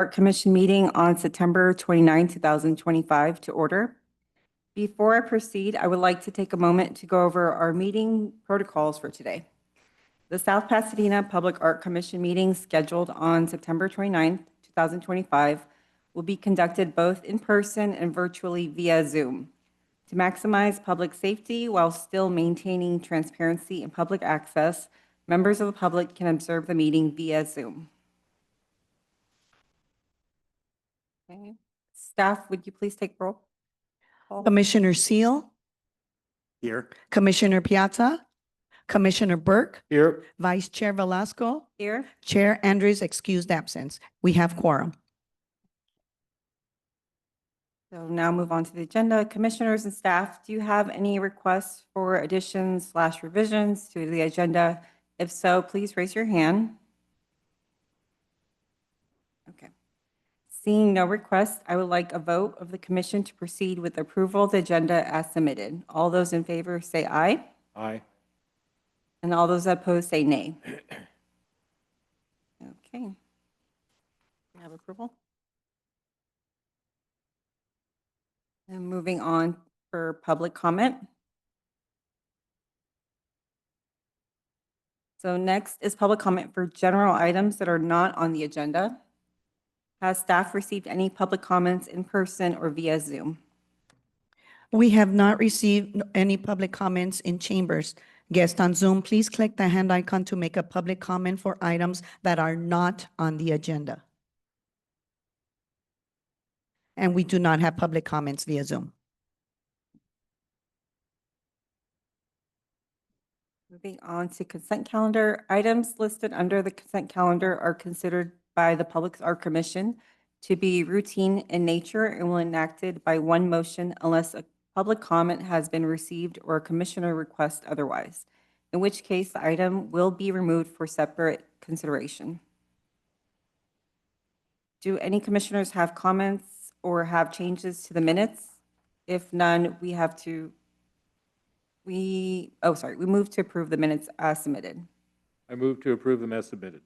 Art Commission meeting on September 29, 2025 to order. Before I proceed, I would like to take a moment to go over our meeting protocols for today. The South Pasadena Public Art Commission meeting scheduled on September 29, 2025 will be conducted both in person and virtually via Zoom. To maximize public safety while still maintaining transparency and public access, members of the public can observe the meeting via Zoom. Okay. Staff, would you please take roll call? Commissioner Seal, Here. Commissioner Piazza, Commissioner Burke, Here. Vice Chair Velasco, Here. Chair Andrews excused absence. We have quorum. So now move on to the agenda. Commissioners and staff, do you have any requests for additions/revisions to the agenda? If so, please raise your hand. Okay. Seeing no requests, I would like a vote of the commission to proceed with approval of the agenda as submitted. All those in favor say aye, Aye. and all those opposed say nay. Okay. We have approval. And moving on for public comment. So next is public comment for general items that are not on the agenda. Has staff received any public comments in person or via Zoom? We have not received any public comments in chambers. Guests on Zoom, please click the hand icon to make a public comment for items that are not on the agenda. And we do not have public comments via Zoom. Moving on to consent calendar, items listed under the consent calendar are considered by the Public Art Commission to be routine in nature and will enacted by one motion unless a public comment has been received or a commissioner requests otherwise, in which case the item will be removed for separate consideration. Do any commissioners have comments or have changes to the minutes? If none, we move to approve the minutes as submitted. I move to approve them as submitted.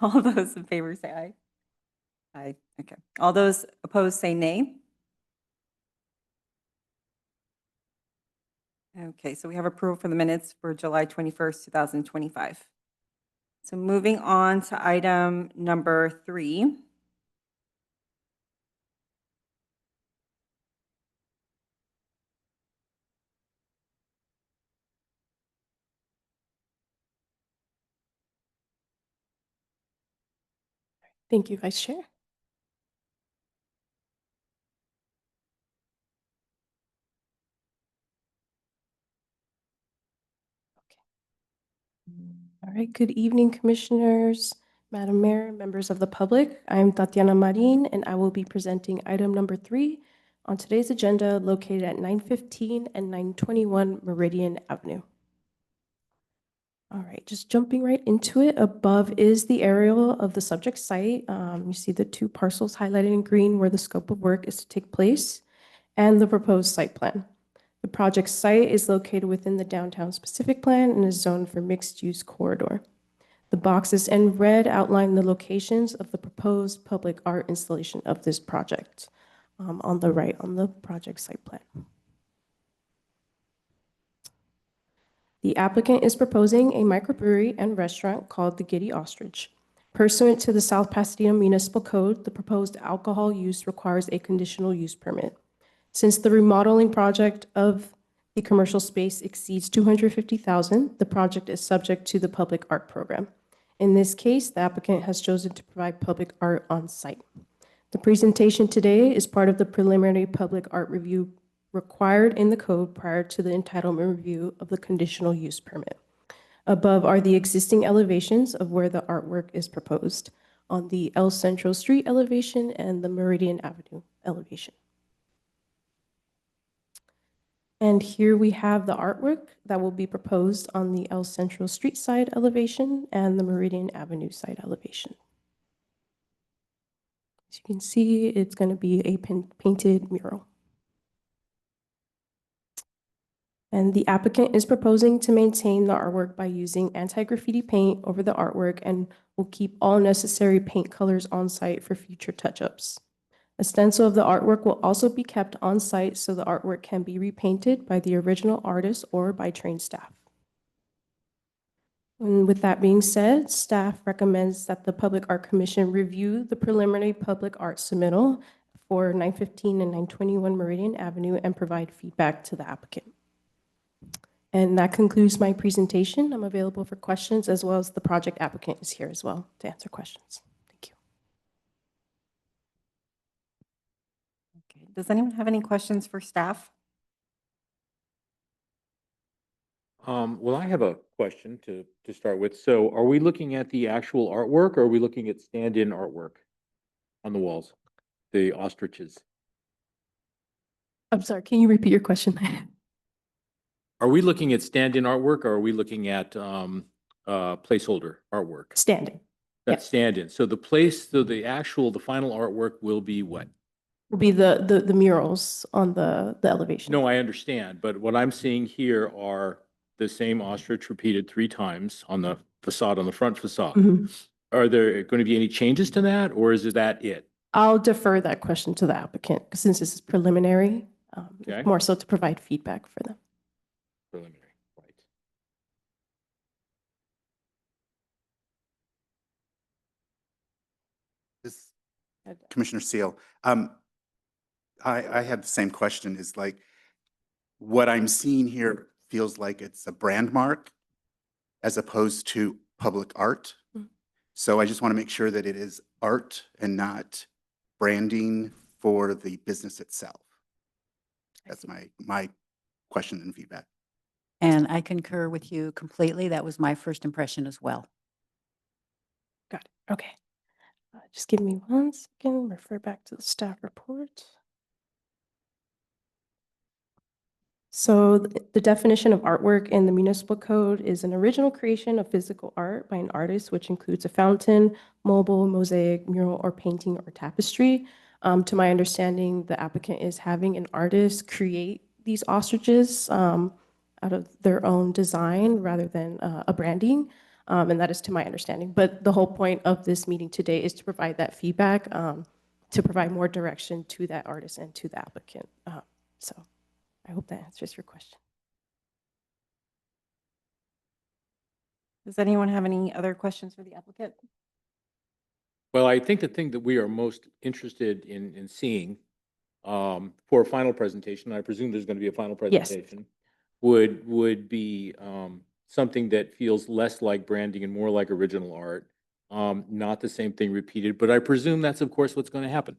All those in favor say aye. Aye, okay. All those opposed say nay. Okay, so we have approval for the minutes for July 21st, 2025. So moving on to item number 3. Thank you, Vice Chair. All right, good evening, Commissioners, Madam Mayor, members of the public. I'm Tatiana Marin, and I will be presenting item number 3 on today's agenda located at 915 and 921 Meridian Avenue. All right, just jumping right into it. Above is the aerial of the subject site. You see the 2 parcels highlighted in green where the scope of work is to take place and the proposed site plan. The project site is located within the downtown specific plan and is zoned for mixed-use corridor. The boxes in red outline the locations of the proposed public art installation of this project on the right on the project site plan. The applicant is proposing a microbrewery and restaurant called the Giddy Ostrich. Pursuant to the South Pasadena Municipal Code, the proposed alcohol use requires a conditional use permit. Since the remodeling project of the commercial space exceeds $250,000, the project is subject to the public art program. In this case, the applicant has chosen to provide public art on site. The presentation today is part of the preliminary public art review required in the code prior to the entitlement review of the conditional use permit. Above are the existing elevations of where the artwork is proposed on the El Centro Street elevation and the Meridian Avenue elevation. And here we have the artwork that will be proposed on the El Centro Street side elevation and the Meridian Avenue side elevation. As you can see, it's going to be a painted mural. And the applicant is proposing to maintain the artwork by using anti-graffiti paint over the artwork and will keep all necessary paint colors on site for future touch-ups. A stencil of the artwork will also be kept on site so the artwork can be repainted by the original artist or by trained staff. And with that being said, staff recommends that the Public Art Commission review the preliminary public art submittal for 915 and 921 Meridian Avenue and provide feedback to the applicant. And that concludes my presentation. I'm available for questions, as well as the project applicant is here as well to answer questions. Thank you. Okay. Does anyone have any questions for staff? Well, I have a question to start with. So are we looking at the actual artwork or are we looking at stand-in artwork on the walls? The ostriches? I'm sorry, can you repeat your question? Are we looking at stand-in artwork or are we looking at placeholder artwork? Standing That's stand-in. So the final artwork will be what? will be the murals on the elevation. No, I understand, but what I'm seeing here are the same ostrich repeated 3 times on the facade, on the front facade. Mhm. Are there going to be any changes to that, or is that it? I'll defer that question to the applicant since this is preliminary, Okay. more so to provide feedback for them. Preliminary, right. This Commissioner Seal, I have the same question, is like, what I'm seeing here feels like it's a brand mark as opposed to public art. Mm. So I just want to make sure that it is art and not branding for the business itself. That's my question and feedback. And I concur with you completely. That was my first impression as well. Got it. Okay. Just give me 1 second, refer back to the staff report. So the definition of artwork in the municipal code is an original creation of physical art by an artist, which includes a fountain, mobile, mosaic, mural, or painting or tapestry. To my understanding, the applicant is having an artist create these ostriches out of their own design rather than a branding. And that is to my understanding. But the whole point of this meeting today is to provide that feedback, to provide more direction to that artist and to the applicant. So I hope that answers your question. Does anyone have any other questions for the applicant? Well, I think the thing that we are most interested in seeing for a final presentation, I presume there's going to be a final Yes. presentation, would be something that feels less like branding and more like original art, not the same thing repeated, but I presume that's of course what's going to happen.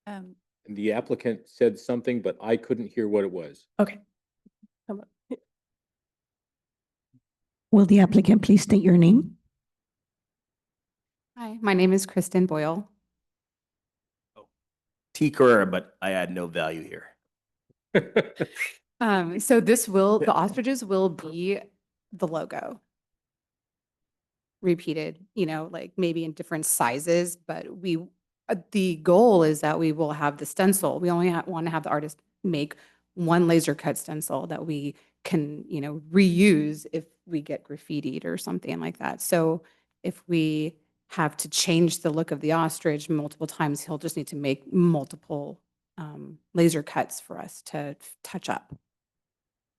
And the applicant said something, but I couldn't hear what it was. Okay. Come on. Will the applicant please state your name? Hi, my name is Kristen Boyle. T. Kerr, but I add no value here. So the ostriches will be the logo. Repeated, like maybe in different sizes, but the goal is that we will have the stencil. We only want to have the artist make one laser cut stencil that we can, reuse if we get graffitied or something like that. So if we have to change the look of the ostrich multiple times, he'll just need to make multiple laser cuts for us to touch up,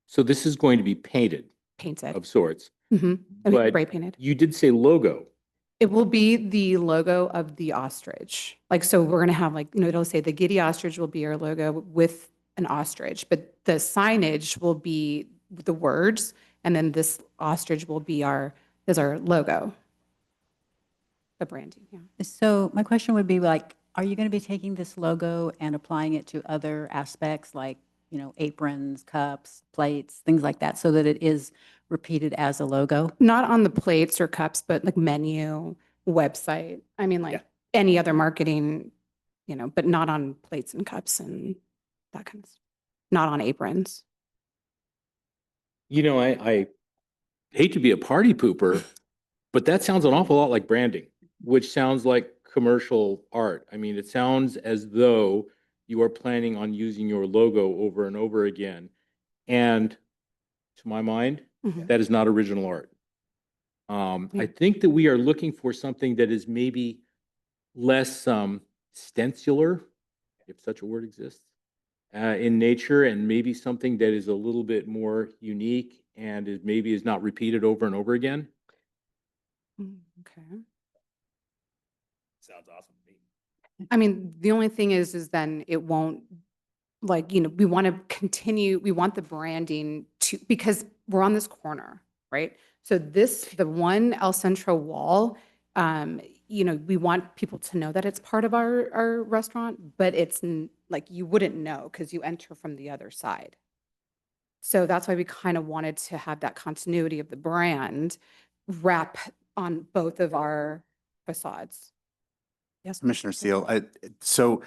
So this is going to be painted painted. of sorts, It'll be but spray painted. you did say logo. It will be the logo of the ostrich. Like, so we're going to have it'll say the Giddy ostrich will be our logo with an ostrich, but the signage will be the words, and then this ostrich will be our logo. The branding, yeah. So my question would be like, are you going to be taking this logo and applying it to other aspects like, aprons, cups, plates, things like that, so that it is repeated as a logo? Not on the plates or cups, but like menu, website. I mean, like any other marketing, but not on plates and cups and that kind of stuff. Not on aprons. I hate to be a party pooper, but that sounds an awful lot like branding, which sounds like commercial art. I mean, it sounds as though you are planning on using your logo over and over again. And to my mind, Mhm. that is not original art. I think that we are looking for something that is maybe less stencilar, if such a word exists, in nature, and maybe something that is a little bit more unique and is not repeated over and over again. Okay. Sounds awesome to me. I mean, the only thing is then it won't, like, we want to continue, we want the branding to, because we're on this corner, right? So the one El Centro wall, we want people to know that it's part of our restaurant, but like, you wouldn't know because you enter from the other side. So that's why we kind of wanted to have that continuity of the brand wrap on both of our facades. Yes, Commissioner Seal, so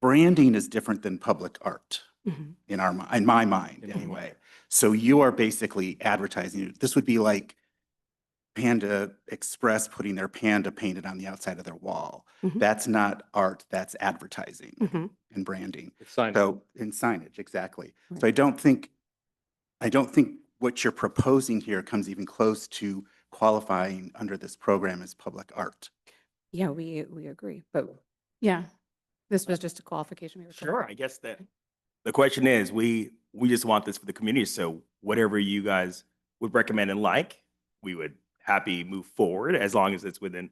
branding is different than public art Mhm. in my mind, anyway. So you are basically advertising. This would be like Panda Express putting their panda painted on the outside of their wall. Mhm. That's not art, that's advertising Mhm. and branding. It's signage. So, in signage, exactly. Right. So I don't think what you're proposing here comes even close to qualifying under this program as public art. Yeah, we agree, but yeah, this was just a qualification. we were Sure, I guess that the question is, we just want this for the community. So whatever you guys would recommend and like, we would happy move forward as long as it's within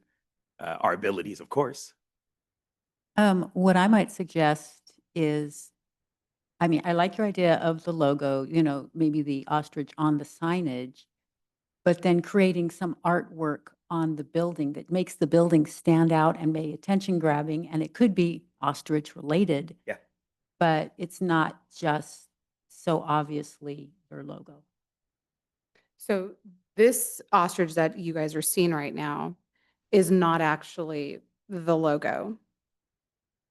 our abilities, of course. What I might suggest is, I mean, I like your idea of the logo, maybe the ostrich on the signage, but then creating some artwork on the building that makes the building stand out and be attention grabbing. And it could be ostrich related. Yeah. But it's not just so obviously their logo. So this ostrich that you guys are seeing right now is not actually the logo.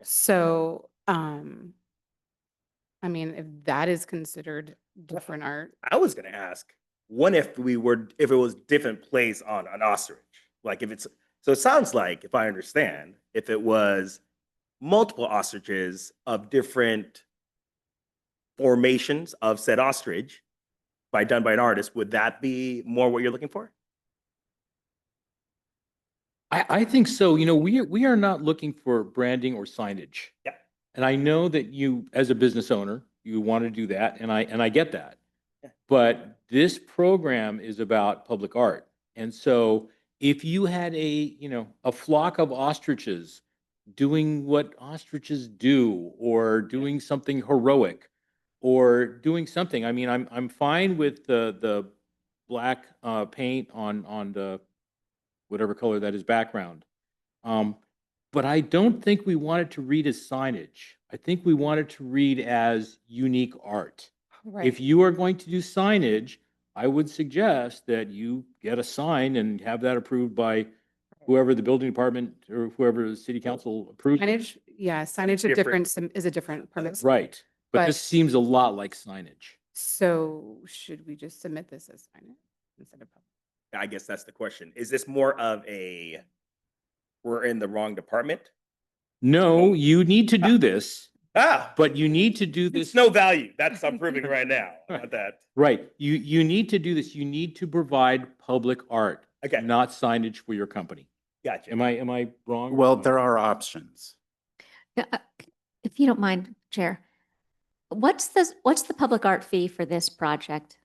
So, I mean, if that is considered different art, I was gonna ask, what if if it was different place on an ostrich? Like if it's, so it sounds like, if I understand, if it was multiple ostriches of different formations of said ostrich done by an artist, would that be more what you're looking for? I think so. We are not looking for branding or signage. Yeah. And I know that you, as a business owner, you want to do that, and I get that. Yeah. But this program is about public art. And so if you had a flock of ostriches doing what ostriches do, or doing something heroic, or doing something, I mean, I'm fine with the black paint on the whatever color that is background. Um, but I don't think we want it to read as signage. I think we want it to read as unique art. right? If you are going to do signage, I would suggest that you get a sign and have that approved by whoever the building department or whoever the city council approves. Signage, yeah, signage is a different permit. Right. But But- this seems a lot like signage. So should we just submit this as signage instead of? I guess that's the question. Is this more of we're in the wrong department? No, you need to do this, Ah, but you need to do this. it's no value. That's I'm proving right now. I want that. Right. You need to do this. You need to provide public art, Okay. not signage for your company. Gotcha. Am I wrong? Well, there are options. Yeah, if you don't mind, Chair, what's the public art fee for this project?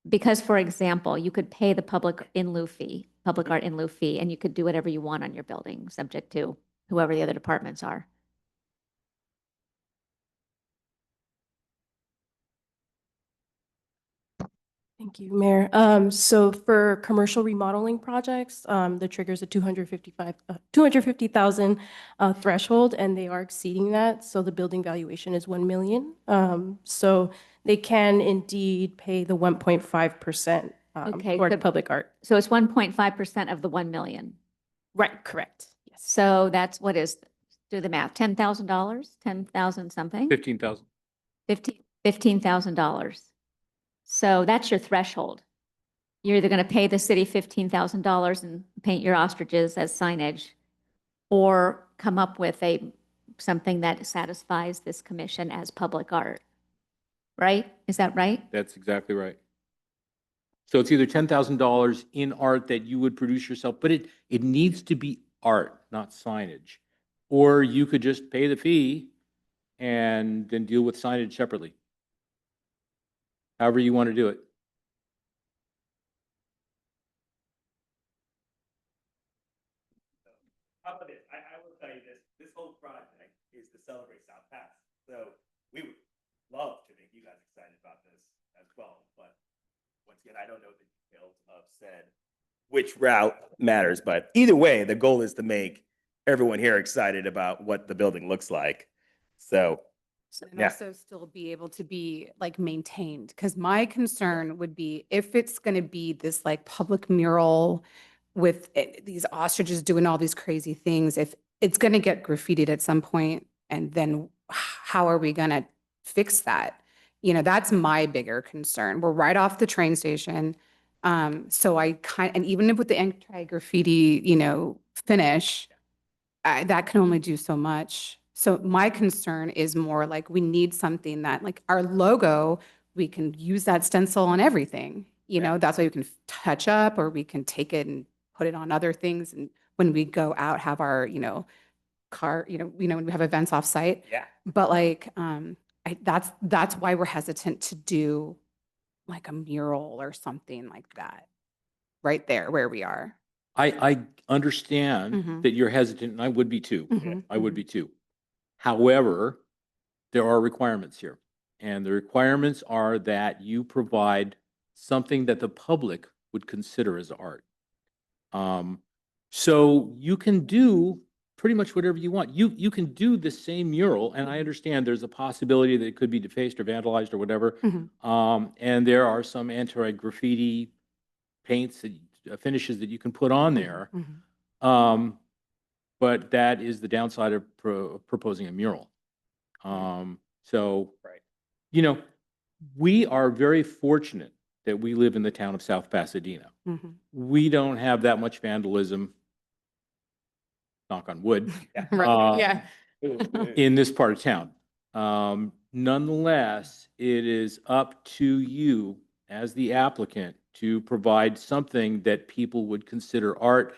Because, for example, you could pay the public art in lieu fee, and you could do whatever you want on your building, subject to whoever the other departments are. Thank you, Mayor. So for commercial remodeling projects, the trigger is a 250,000 threshold, and they are exceeding that. So the building valuation is 1 million. So they can indeed pay the 1.5% Okay, toward the- public art. So it's 1.5% of the 1 million. Right, correct. Yes. So that's, what is, do the math, $10,000, 10,000 something? 15,000. $15,000. So that's your threshold. You're either going to pay the city $15,000 and paint your ostriches as signage, or come up with a something that satisfies this commission as public art, right? Is that right? That's exactly right. So it's either $10,000 in art that you would produce yourself, but it needs to be art, not signage. Or you could just pay the fee and then deal with signage separately. However you want to do it. How about this? I will tell you this whole project is to celebrate South Pass. So we would love to make you guys excited about this as well. But once again, I don't know the details of said which route matters. But either way, the goal is to make everyone here excited about what the building looks like. So And yeah. also still be able to be like maintained, because my concern would be if it's going to be this like public mural with these ostriches doing all these crazy things, if it's going to get graffitied at some point, and then how are we going to fix that? You know, that's my bigger concern. We're right off the train station. So and even with the anti-graffiti, you know, finish, that can only do so much. So my concern is more like we need something that like our logo, we can use that stencil on everything. You know, that's why we can touch up, or we can take it and put it on other things. And when we go out, have our, you know, when we have events off site. Yeah. But like, that's why we're hesitant to do like a mural or something like that right there where we are. I understand Mhm. that you're hesitant, and I would be too. Mhm, I would be too. However, there are requirements here. And the requirements are that you provide something that the public would consider as art. So you can do pretty much whatever you want. You can do the same mural, and I understand there's a possibility that it could be defaced or vandalized or whatever. Mhm. And there are some anti-graffiti paints, finishes that you can put on there. Mhm. But that is the downside of proposing a mural. So, Right. you know, we are very fortunate that we live in the town of South Pasadena. Mhm. We don't have that much vandalism, knock on wood, Right, yeah. in this part of town. Nonetheless, it is up to you as the applicant to provide something that people would consider art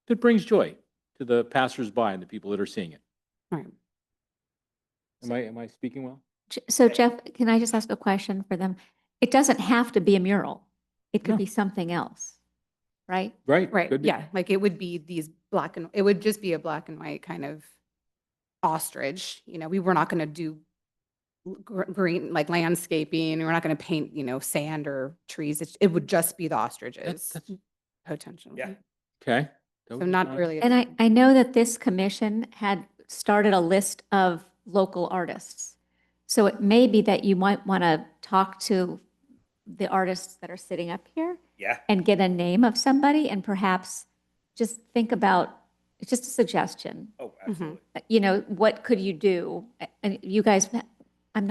that brings joy to the passersby and the people that are seeing it. Right. Am I speaking well? So Jeff, can I just ask a question for them? It doesn't have to be a mural. It could No. be something else, right? Right? Right, Could be. yeah, like it would be these it would just be a black and white kind of ostrich, you know, we were not gonna do green, like landscaping, we're not gonna paint, you know, sand or trees, it would just be the ostriches, That's potentially. Yeah. okay. That So would be not fine. really. And I know that this commission had started a list of local artists. So it may be that you might want to talk to the artists that are sitting up here Yeah. and get a name of somebody and perhaps just think about, it's just a suggestion. Oh, absolutely. You know, what could you do? And you guys, I'm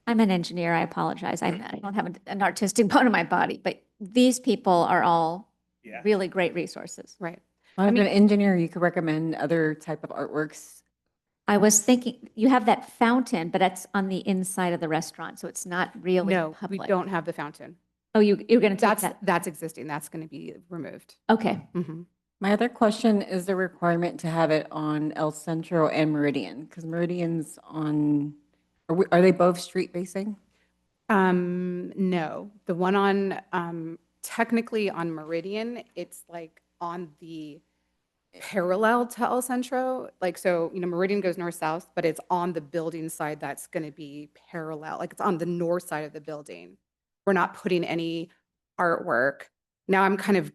an engineer, I apologize. I don't have an artistic bone in my body, but these people are all Yeah. really great resources. Right. Well, I as mean- an engineer, you could recommend other type of artworks. I was thinking, you have that fountain, but that's on the inside of the restaurant, so it's not really No, we public. don't have the fountain. Oh, you're going to take that? That's existing, that's gonna be removed. Okay. Mhm. My other question is the requirement to have it on El Centro and Meridian, because Meridian's on, are they both street facing? No, the one on, technically on Meridian, it's like on the parallel to El Centro. Like, so, you know, Meridian goes north-south, but it's on the building side that's going to be parallel. Like, it's on the north side of the building. We're not putting any artwork. Now I'm kind of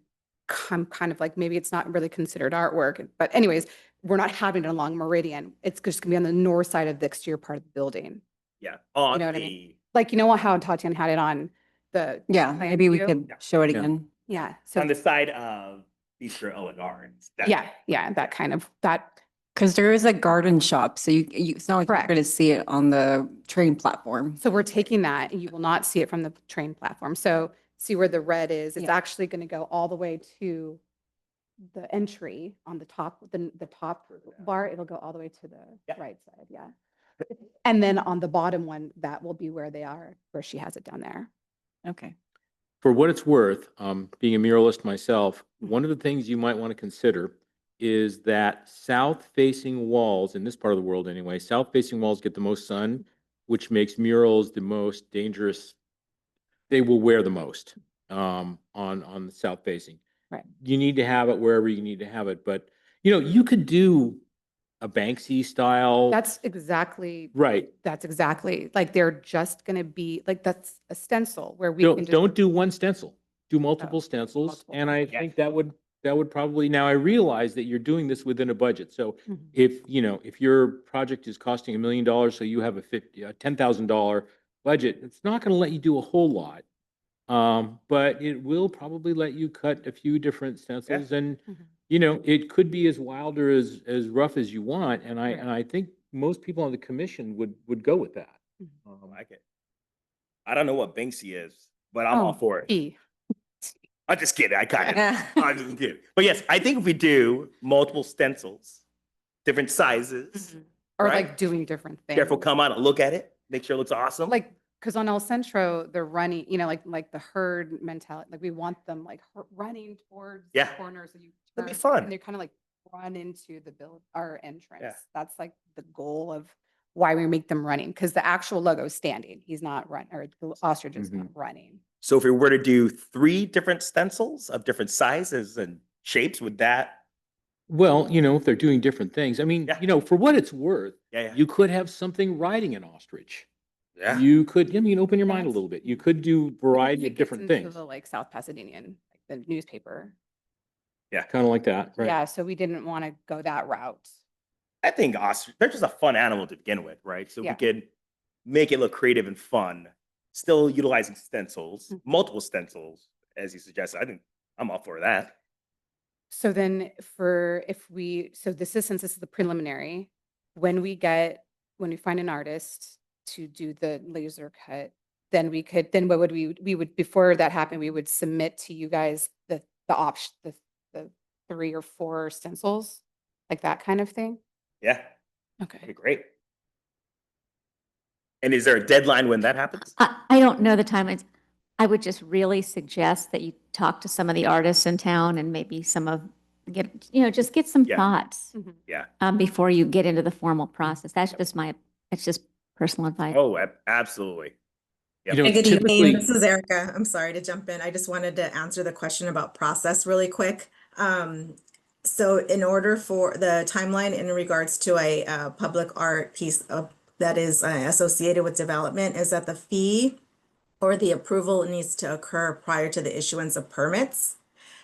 like, maybe it's not really considered artwork, but anyways, we're not having it along Meridian. It's just going to be on the north side of the exterior part of the building. Yeah. On know what I the, mean? Like, you know how Tatiana had it on the. Yeah, plan maybe we view? could show it Yeah. again. Yeah, so, on the side of Bistro Owen Gardens. yeah, that kind of, that, Because there is a garden shop, so it's not like you're Correct. going to see it on the train platform. so we're taking that and you will not see it from the train platform. So see where the red is, it's Yeah. actually going to go all the way to the entry on the top, the top bar, it'll go all the way to the Yeah. right side, yeah. And then on the bottom one, that will be where they are, where she has it down there. Okay. For what it's worth, being a muralist myself, Mhm. one of the things you might want to consider is that south-facing walls, in this part of the world anyway, south-facing walls get the most sun, which makes murals the most dangerous. They will wear the most on the south-facing. Right. You need to have it wherever you need to have it, but you could do a Banksy style. That's exactly, Right. like, they're just gonna be, like, that's a stencil where we can just. Don't do one stencil. Do multiple stencils, multiple and I Yeah. think that would probably. Now I realize that you're doing this within a budget, so Mhm. if your project is costing $1 million, so you have a $10,000 budget, it's not going to let you do a whole lot, but it will probably let you cut a few different stencils, and Mhm. it could be as wild or as rough as you want, and Right. I think most people on the commission would go with that. I like it. I don't know what Banksy is, but I'm all for it. E. I'm just kidding. I kind of. I'm just kidding. But yes, I think if we do multiple stencils, different sizes, Or right? like doing different things. Careful, come on and look at it. Make sure it looks awesome. Like, because on El Centro, they're running, like the herd mentality, like we want them like running towards the Yeah. corner, so you That'd be turn, fun. and they kind of like run into our entrance. That's like the goal of why we make them running, because the actual logo is standing. He's not running, or the ostrich is not running. So if we were to do 3 different stencils of different sizes and shapes, would that? Well, if they're doing different things, I mean, Yeah. for what it's worth, Yeah. you could have something riding an ostrich. Yeah. You could, open your mind a That's- little bit. You could do variety It of gets different into things, the like South Pasadena, like the newspaper. kind of like that, right? Yeah, so we didn't want to go that route. I think ostrich, they're just a fun animal to begin with, right? So Yeah. we could make it look creative and fun, still utilizing stencils, Mhm. multiple stencils, as you suggested. I think I'm all for that. So then so since this is the preliminary, when we find an artist to do the laser cut, then what would we would, before that happened, we would submit to you guys the option, the 3 or 4 stencils, like that kind of thing? Yeah, Okay. that'd be great. And is there a deadline when that happens? I don't know the timelines. I would just really suggest that you talk to some of the artists in town and maybe just get some Yeah. thoughts Mhm. Yeah. before you get into the formal process. That's just personal advice. Oh, absolutely. Yep. You know, Hey, good typically, evening. This is Erica. I'm sorry to jump in. I just wanted to answer the question about process really quick. So in order for the timeline in regards to a public art piece that is associated with development is that the fee or the approval needs to occur prior to the issuance of permits.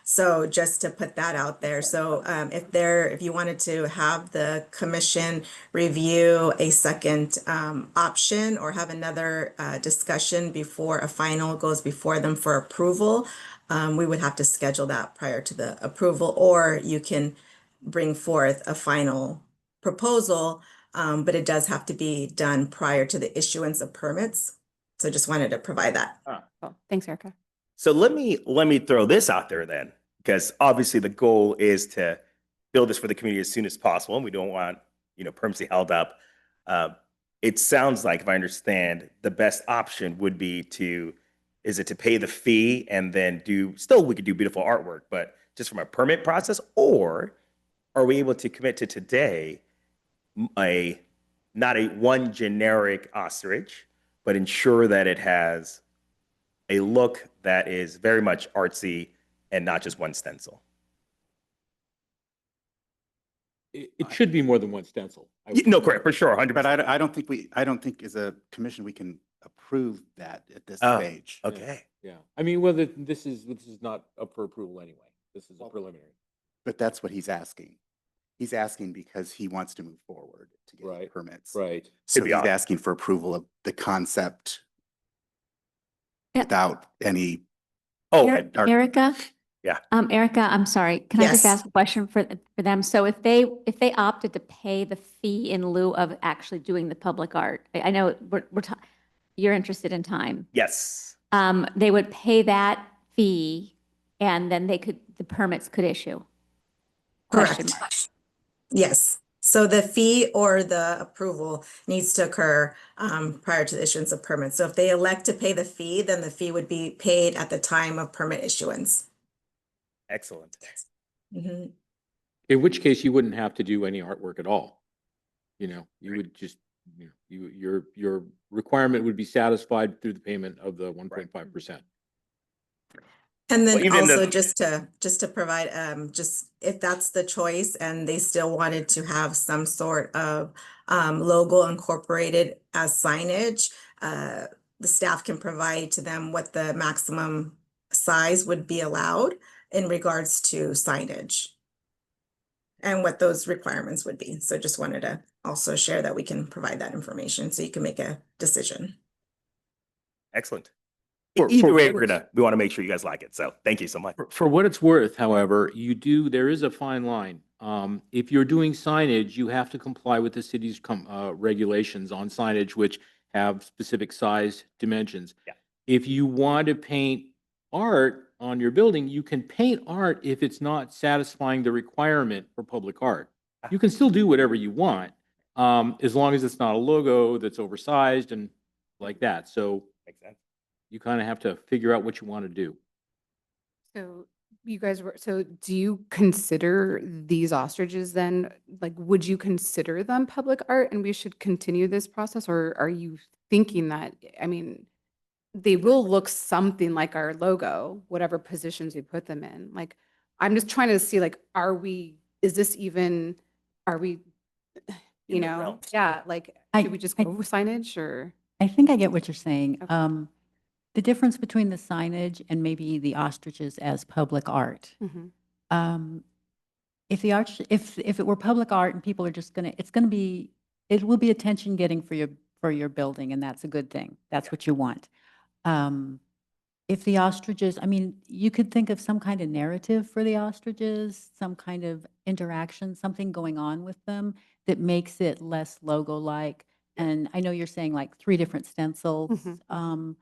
So just to put that out there. So if you wanted to have the commission review a second option or have another discussion before a final goes before them for approval, we would have to schedule that prior to the approval, or you can bring forth a final proposal, but it does have to be done prior to the issuance of permits. So just wanted to provide that. Well, thanks, Erica. So let me throw this out there then, because obviously the goal is to build this for the community as soon as possible, and we don't want permanency held up. It sounds like, if I understand, the best option would be to pay the fee and then we could do beautiful artwork, but just from a permit process, or are we able to commit to today not a one generic ostrich, but ensure that it has a look that is very much artsy and not just one stencil? it should be more than one stencil. No, correct, for sure, 100%. But I don't think as a commission, we can approve that at this Oh, stage. Okay. Yeah, I mean, whether this is not up for approval anyway. This is a preliminary. But that's what he's asking. He's asking because he wants to move forward to get Right. permits. Right. So It'd be he's awesome. asking for approval of the concept Yeah. without any. Oh, Our- Erica? Yeah. Erica, I'm sorry. Can I just Yes. ask a question for them? So if they opted to pay the fee in lieu of actually doing the public art, I know you're interested in time. yes. They would pay that fee and then the permits could issue. Question Correct. mark. Yes. So the fee or the approval needs to occur prior to the issuance of permits. So if they elect to pay the fee, then the fee would be paid at the time of permit issuance. Excellent. Mhm. In which case you wouldn't have to do any artwork at all. You know, you would just, your requirement would be satisfied through the payment of the 1.5%. And Well, then even also the- just to provide, just if that's the choice and they still wanted to have some sort of logo incorporated as signage, the staff can provide to them what the maximum size would be allowed in regards to signage and what those requirements would be. So just wanted to also share that we can provide that information so you can make a decision. Excellent. For- Either for way, what we want to make sure you guys like it. So thank you so much. For what it's worth, however, there is a fine line. If you're doing signage, you have to comply with the city's regulations on signage, which have specific size dimensions. Yeah. If you want to paint art on your building, you can paint art if it's not satisfying the requirement for public art. You can still do whatever you want, as long as it's not a logo that's oversized and like that. So Makes sense. you kind of have to figure out what you want to do. So you guys so do you consider these ostriches then, like, would you consider them public art and we should continue this process? Or are you thinking that, I mean, they will look something like our logo, whatever positions we put them in? Like, I'm just trying to see, like, are we In the realm. yeah, like, I- should we just I- go with signage or? I think I get what you're saying. Okay. The difference between the signage and maybe the ostriches as public art. Mhm. If the arch, if it were public art and people are just gonna, it will be attention getting for your building, and that's a good thing. That's what you want. If the ostriches, I mean, you could think of some kind of narrative for the ostriches, some kind of interaction, something going on with them that makes it less logo-like. And I know you're saying like 3 different stencils. Mhm.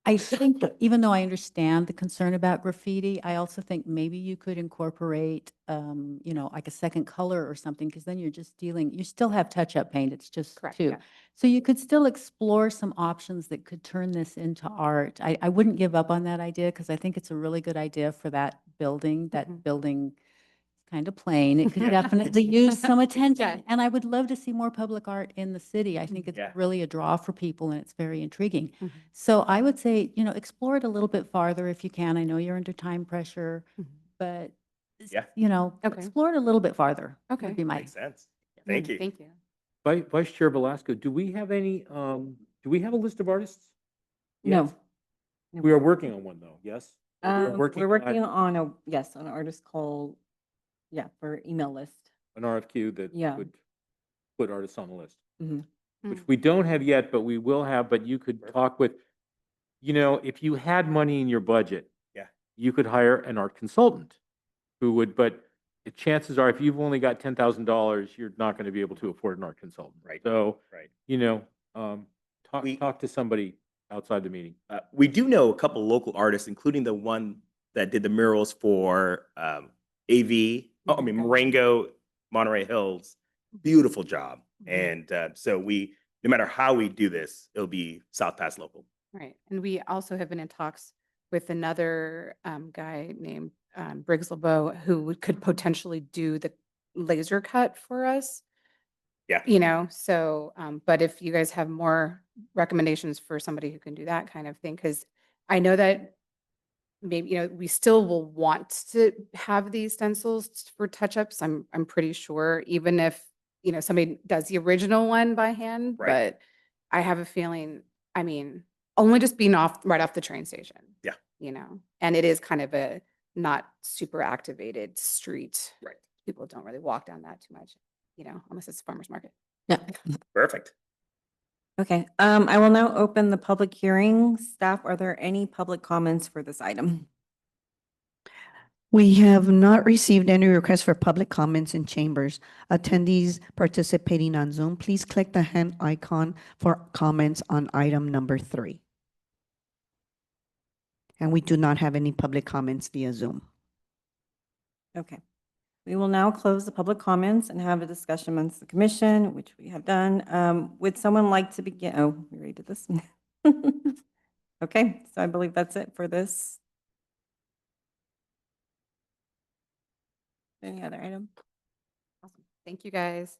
I think even though I understand the concern about graffiti, I also think maybe you could incorporate, like a second color or something, because then you're just you still have touch-up paint, it's just Correct, 2. yeah. So you could still explore some options that could turn this into art. I wouldn't give up on that idea because I think it's a really good idea for that building. That Mhm. building is kind of plain. It could definitely use some attention. And I would love to see more public art in the city. I think it's Yeah. really a draw for people and it's very intriguing. Mhm. So I would say, explore it a little bit farther if you can. I know you're under time pressure, Mhm. but, Yeah. Okay. explore it a little bit farther. Okay. Would be my, Makes sense. Thank you. Thank you. Vice Chair Velasco, do we have a list of artists? No. Yet? We are working on one though, yes? We're working working on- on an artist call, for email list. An RFQ that Yeah. would put artists on the list, Mhm. which we don't have yet, but we will have, but you could talk with, if you had money in your budget, Yeah. you could hire an art consultant who would, but the chances are if you've only got $10,000, you're not going to be able to afford an art consultant. Right. So, Right. talk to somebody outside the meeting. We do know a couple local artists, including the one that did the murals for AV. Marengo, Monterey Hills. Beautiful job. And so no matter how we do this, it'll be South Pass local. Right. And we also have been in talks with another guy named Briggs LeBeau who could potentially do the laser cut for us. Yeah. So, but if you guys have more recommendations for somebody who can do that kind of thing, because I know that maybe, we still will want to have these stencils for touch-ups. I'm pretty sure, even if, somebody does the original one by hand, Right. but I have a feeling, I mean, only just being right off the train station. Yeah. And it is kind of a not super activated street. Right. People don't really walk down that too much, unless it's a farmer's market. Yeah. Perfect. Okay, I will now open the public hearing. Staff, are there any public comments for this item? We have not received any requests for public comments in chambers. Attendees participating on Zoom, please click the hand icon for comments on item number 3. And we do not have any public comments via Zoom. Okay. We will now close the public comments and have a discussion amongst the commission, which we have done. Would someone like to begin? Oh, we already did this. Okay, so I believe that's it for this. Any other item? Awesome. Thank you, guys.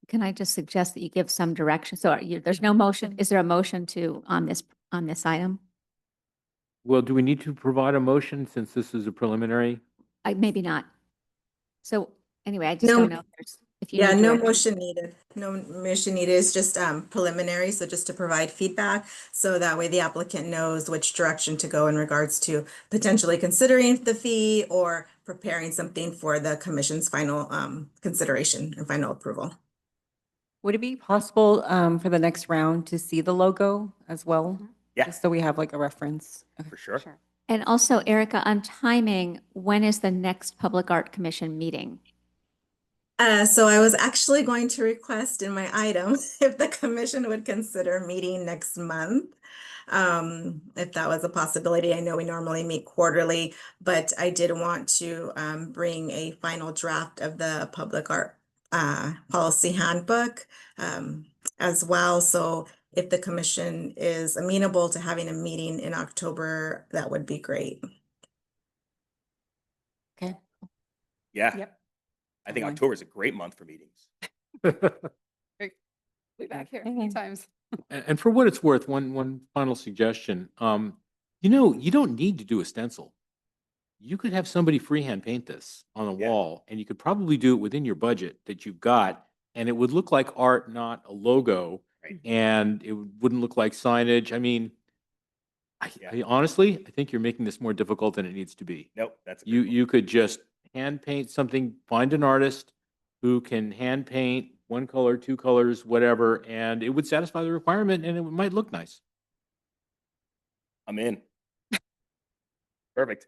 Can I just suggest that you give some direction? So there's no motion. Is there a motion on this item? Well, do we need to provide a motion since this is a preliminary? Maybe not. So anyway, I just No, don't know if you yeah, need no direction. motion needed. No motion needed. It's just preliminary, so just to provide feedback. So that way the applicant knows which direction to go in regards to potentially considering the fee or preparing something for the commission's final consideration and final approval. Would it be possible for the next round to see the logo as well? Yeah. Just so we have like a reference. Okay. For sure. And also, Erica, on timing, when is the next Public Art Commission meeting? So I was actually going to request in my item if the commission would consider meeting next month. If that was a possibility. I know we normally meet quarterly, but I did want to bring a final draft of the public art policy handbook as well. So if the commission is amenable to having a meeting in October, that would be great. Okay. Yeah. Yep. I think Fine. October is a great month for meetings. Be back here Okay. times. And for what it's worth, one final suggestion. You don't need to do a stencil. You could have somebody freehand paint this on a Yeah. wall, and you could probably do it within your budget that you've got, and it would look like art, not a logo, Right. and it wouldn't look like signage. I mean, Yeah. I honestly, I think you're making this more difficult than it needs to be. Nope, that's a good You one. you could just hand paint something, find an artist who can hand paint one color, two colors, whatever, and it would satisfy the requirement and it might look nice. I'm in. Perfect.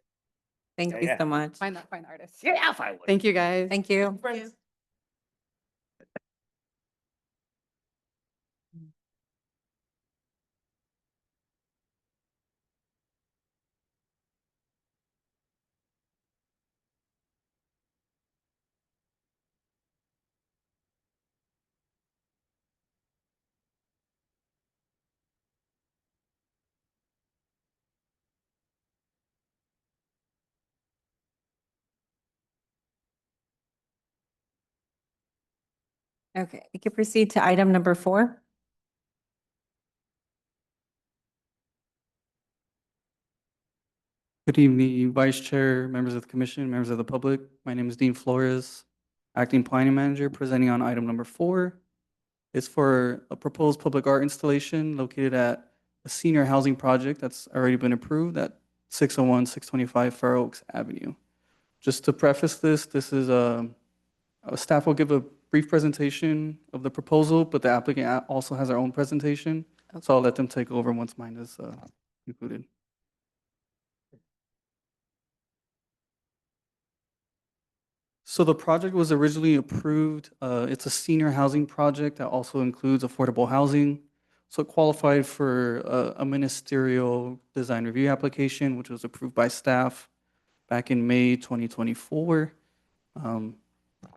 Thank Yeah, you yeah. so much. Find that fine artist. Yeah, if I would. Thank you, guys. Thank you. Okay, we can proceed to item number 4. Good evening, Vice Chair, members of the commission, members of the public. My name is Dean Flores, Acting Planning Manager, presenting on item number 4. It's for a proposed public art installation located at a senior housing project that's already been approved at 601, 625 Fair Oaks Avenue. Just to preface this, staff will give a brief presentation of the proposal, but the applicant also has their own presentation. So I'll let them take over once mine is concluded. So the project was originally approved. It's a senior housing project that also includes affordable housing. So it qualified for a ministerial design review application, which was approved by staff back in May 2024.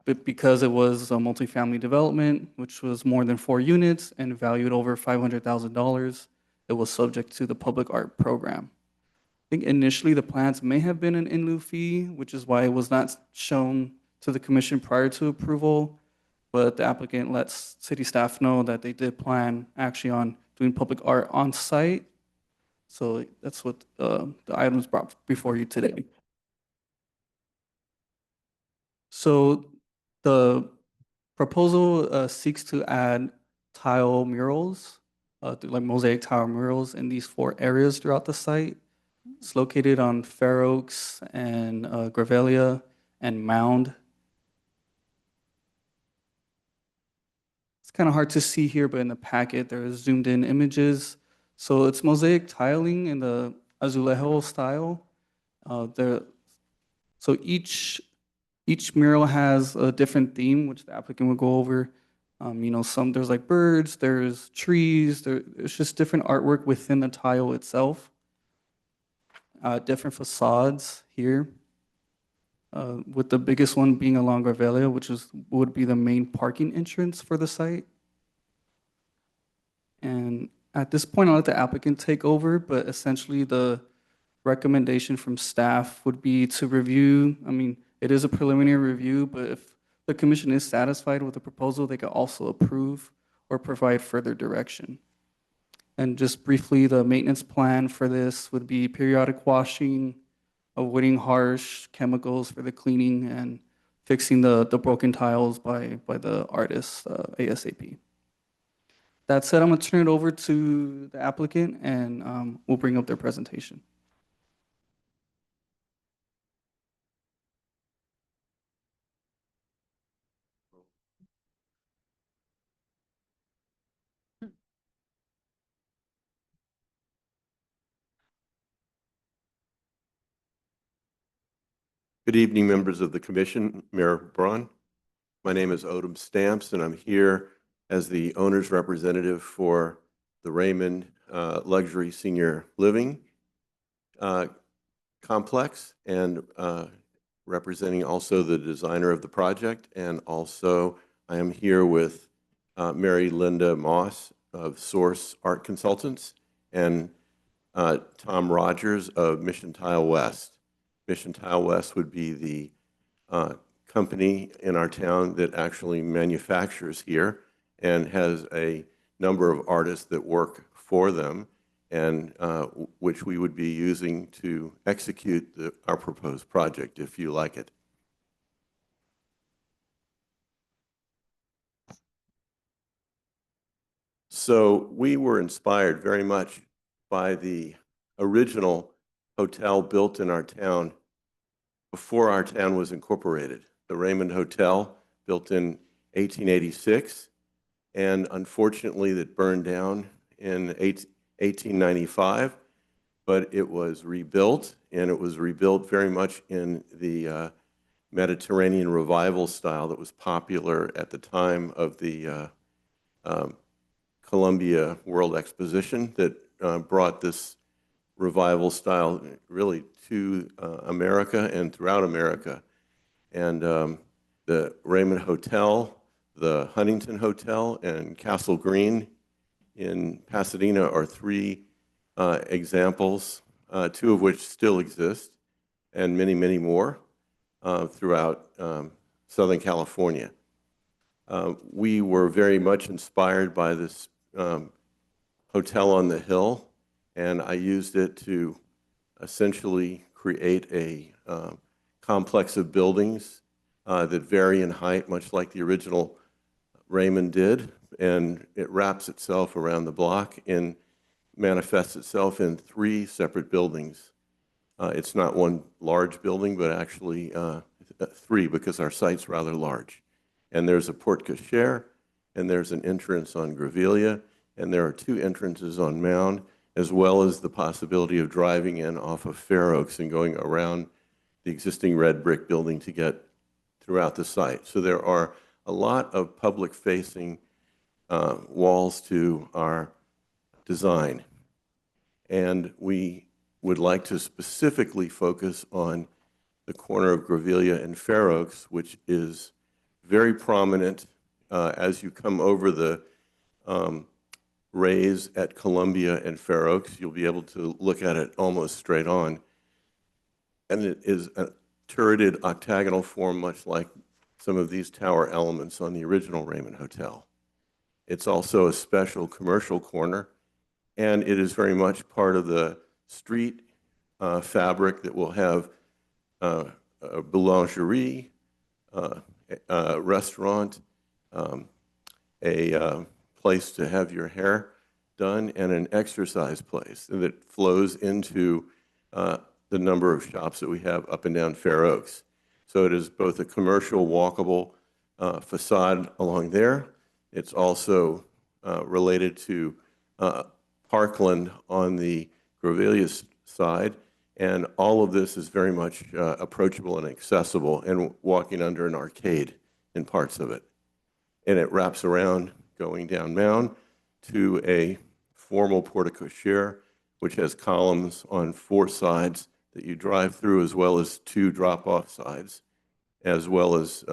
But because it was a multifamily development, which was more than 4 units and valued over $500,000, it was subject to the public art program. I think initially the plans may have been an in lieu fee, which is why it was not shown to the commission prior to approval. But the applicant lets city staff know that they did plan actually on doing public art on site. So that's what the items brought before you today. So the proposal seeks to add tile murals, like mosaic tile murals in these 4 areas throughout the site. It's located on Fair Oaks and Grevillea and Mound. It's kind of hard to see here, but in the packet, there is zoomed in images. So it's mosaic tiling in the azulejo style. So each mural has a different theme, which the applicant will go over. There's like birds, there's trees, there's just different artwork within the tile itself. Different facades here. with the biggest one being along Revelia, would be the main parking entrance for the site. And at this point, I'll let the applicant take over, but essentially the recommendation from staff would be to review, I mean, it is a preliminary review, but if the commission is satisfied with the proposal, they could also approve or provide further direction. And just briefly, the maintenance plan for this would be periodic washing, avoiding harsh chemicals for the cleaning, and fixing the broken tiles by the artist ASAP. That said, I'm going to turn it over to the applicant, and we'll bring up their presentation. Good evening, members of the commission, Mayor Braun. My name is Odom Stamps, and I'm here as the owner's representative for the Raymond Luxury Senior Living Complex, and representing also the designer of the project. And also I am here with Mary Linda Moss of Source Art Consultants and Tom Rogers of Mission Tile West. Mission Tile West would be the company in our town that actually manufactures here and has a number of artists that work for them, and which we would be using to execute our proposed project, if you like it. So we were inspired very much by the original hotel built in our town before our town was incorporated. The Raymond Hotel, built in 1886, and unfortunately that burned down in 1895, but it was rebuilt, and it was rebuilt very much in the Mediterranean revival style that was popular at the time of the Columbia World Exposition that brought this revival style really to America and throughout America. And the Raymond Hotel, the Huntington Hotel, and Castle Green in Pasadena are three examples, two of which still exist, and many, many more throughout Southern California. We were very much inspired by this hotel on the hill, and I used it to essentially create a complex of buildings that vary in height, much like the original Raymond did, and it wraps itself around the block and manifests itself in three separate buildings. It's not one large building, but actually three, because our site's rather large. And there's a porte cochere, and there's an entrance on Grevillea, and there are two entrances on Mound, as well as the possibility of driving in off of Fair Oaks and going around the existing red brick building to get throughout the site. So there are a lot of public-facing walls to our design. And we would like to specifically focus on the corner of Grevillea and Fair Oaks, which is very prominent as you come over the rays at Columbia and Fair Oaks. You'll be able to look at it almost straight on. And it is a turreted octagonal form, much like some of these tower elements on the original Raymond Hotel. It's also a special commercial corner, and it is very much part of the street fabric that will have a boulangerie, a restaurant, a place to have your hair done, and an exercise place that flows into the number of shops that we have up and down Fair Oaks. So it is both a commercial, walkable facade along there. It's also related to Parkland on the Grevillea side, and all of this is very much approachable and accessible, and walking under an arcade in parts of it. And it wraps around going down Mound to a formal porte cochere, which has columns on four sides that you drive through, as well as 2 drop-off sides, as well as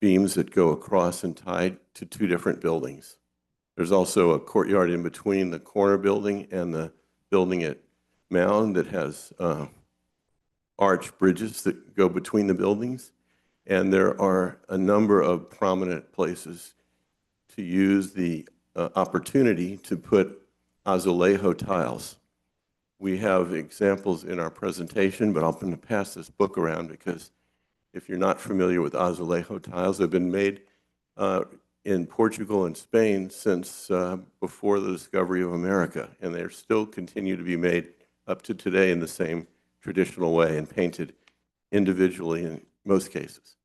beams that go across and tie to 2 different buildings. There's also a courtyard in between the corner building and the building at Mound that has arch bridges that go between the buildings. And there are a number of prominent places to use the opportunity to put azulejo tiles. We have examples in our presentation, but I'm going to pass this book around because if you're not familiar with azulejo tiles, they've been made in Portugal and Spain since before the discovery of America, and they still continue to be made up to today in the same traditional way and painted individually in most cases.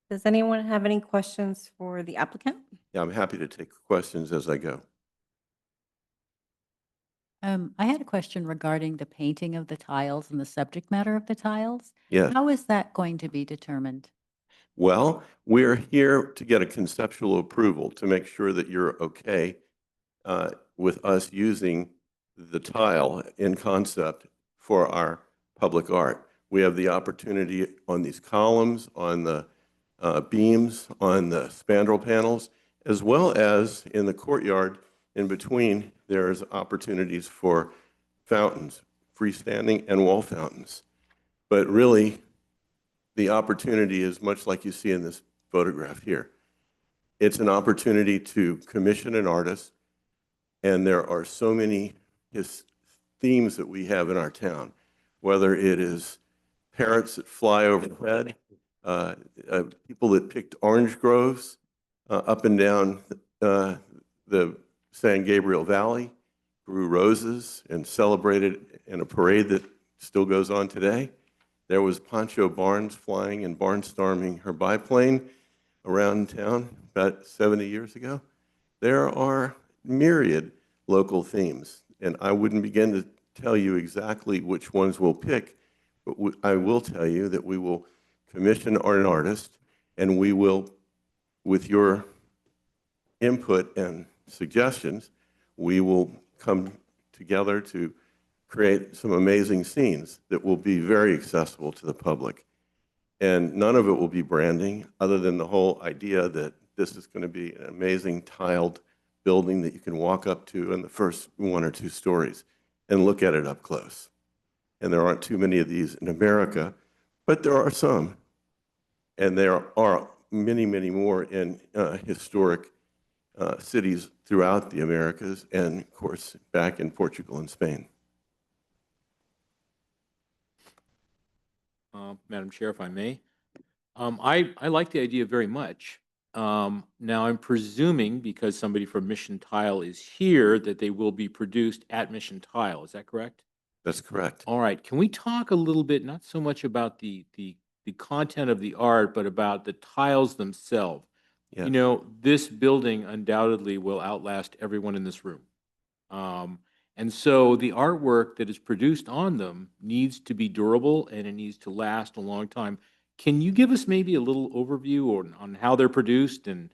Does anyone have any questions for the applicant? Yeah, I'm happy to take questions as I go. I had a question regarding the painting of the tiles and the subject matter of the tiles. Yes. How is that going to be determined? Well, we're here to get a conceptual approval to make sure that you're okay with us using the tile in concept for our public art. We have the opportunity on these columns, on the beams, on the spandrel panels, as well as in the courtyard in between. There's opportunities for fountains, freestanding and wall fountains. But really, the opportunity is much like you see in this photograph here. It's an opportunity to commission an artist, and there are so many themes that we have in our town, whether it is parrots that fly overhead, people that picked orange groves up and down the San Gabriel Valley, grew roses and celebrated in a parade that still goes on today. There was Pancho Barnes flying and barnstorming her biplane around town about 70 years ago. There are myriad local themes, and I wouldn't begin to tell you exactly which ones we'll pick, but I will tell you that we will commission an artist, and we will, with your input and suggestions, we will come together to create some amazing scenes that will be very accessible to the public. And none of it will be branding, other than the whole idea that this is going to be an amazing tiled building that you can walk up to in the first 1 or 2 stories and look at it up close. And there aren't too many of these in America, but there are some. And there are many, many more in historic cities throughout the Americas and, of course, back in Portugal and Spain. Madam Chair, if I may. I like the idea very much. Now, I'm presuming, because somebody from Mission Tile is here, that they will be produced at Mission Tile. Is that correct? That's correct. All right. Can we talk a little bit, not so much about the content of the art, but about the tiles themselves? Yes. You know, this building undoubtedly will outlast everyone in this room. And so the artwork that is produced on them needs to be durable, and it needs to last a long time. Can you give us maybe a little overview on how they're produced and,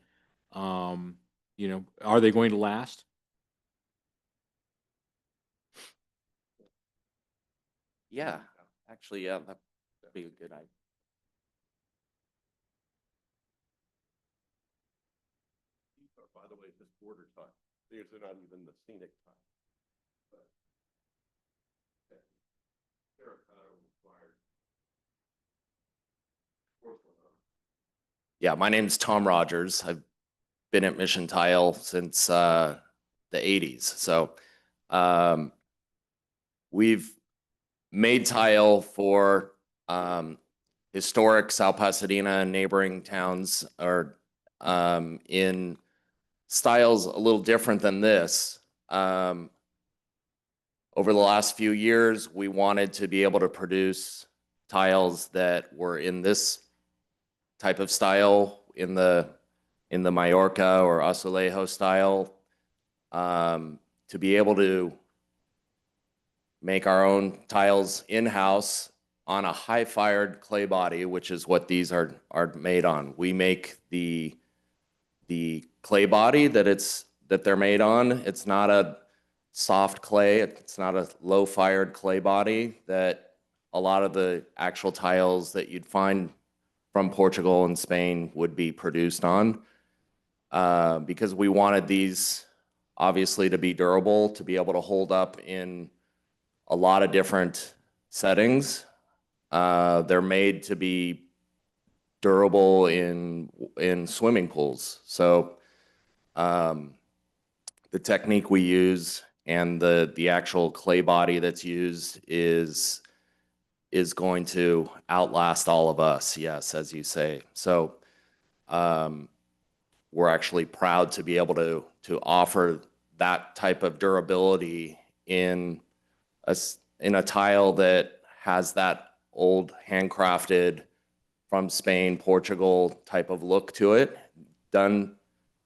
you know, are they going to last? Yeah, actually, yeah, that'd be a good idea. By the way, this border tile, these are not even the scenic tile. Yeah, my name's Tom Rogers. I've been at Mission Tile since the 80s. So we've made tile for historic South Pasadena and neighboring towns, or in styles a little different than this. Over the last few years, we wanted to be able to produce tiles that were in this type of style, in the Mallorca or Azulejo style, to be able to make our own tiles in-house on a high-fired clay body, which is what these are made on. We make the clay body that they're made on. It's not a soft clay. It's not a low-fired clay body that a lot of the actual tiles that you'd find from Portugal and Spain would be produced on. Because we wanted these obviously to be durable, to be able to hold up in a lot of different settings. They're made to be durable in swimming pools. So the technique we use and the actual clay body that's used is going to outlast all of us, yes, as you say. So we're actually proud to be able to offer that type of durability in a tile that has that old handcrafted from Spain, Portugal type of look to it, done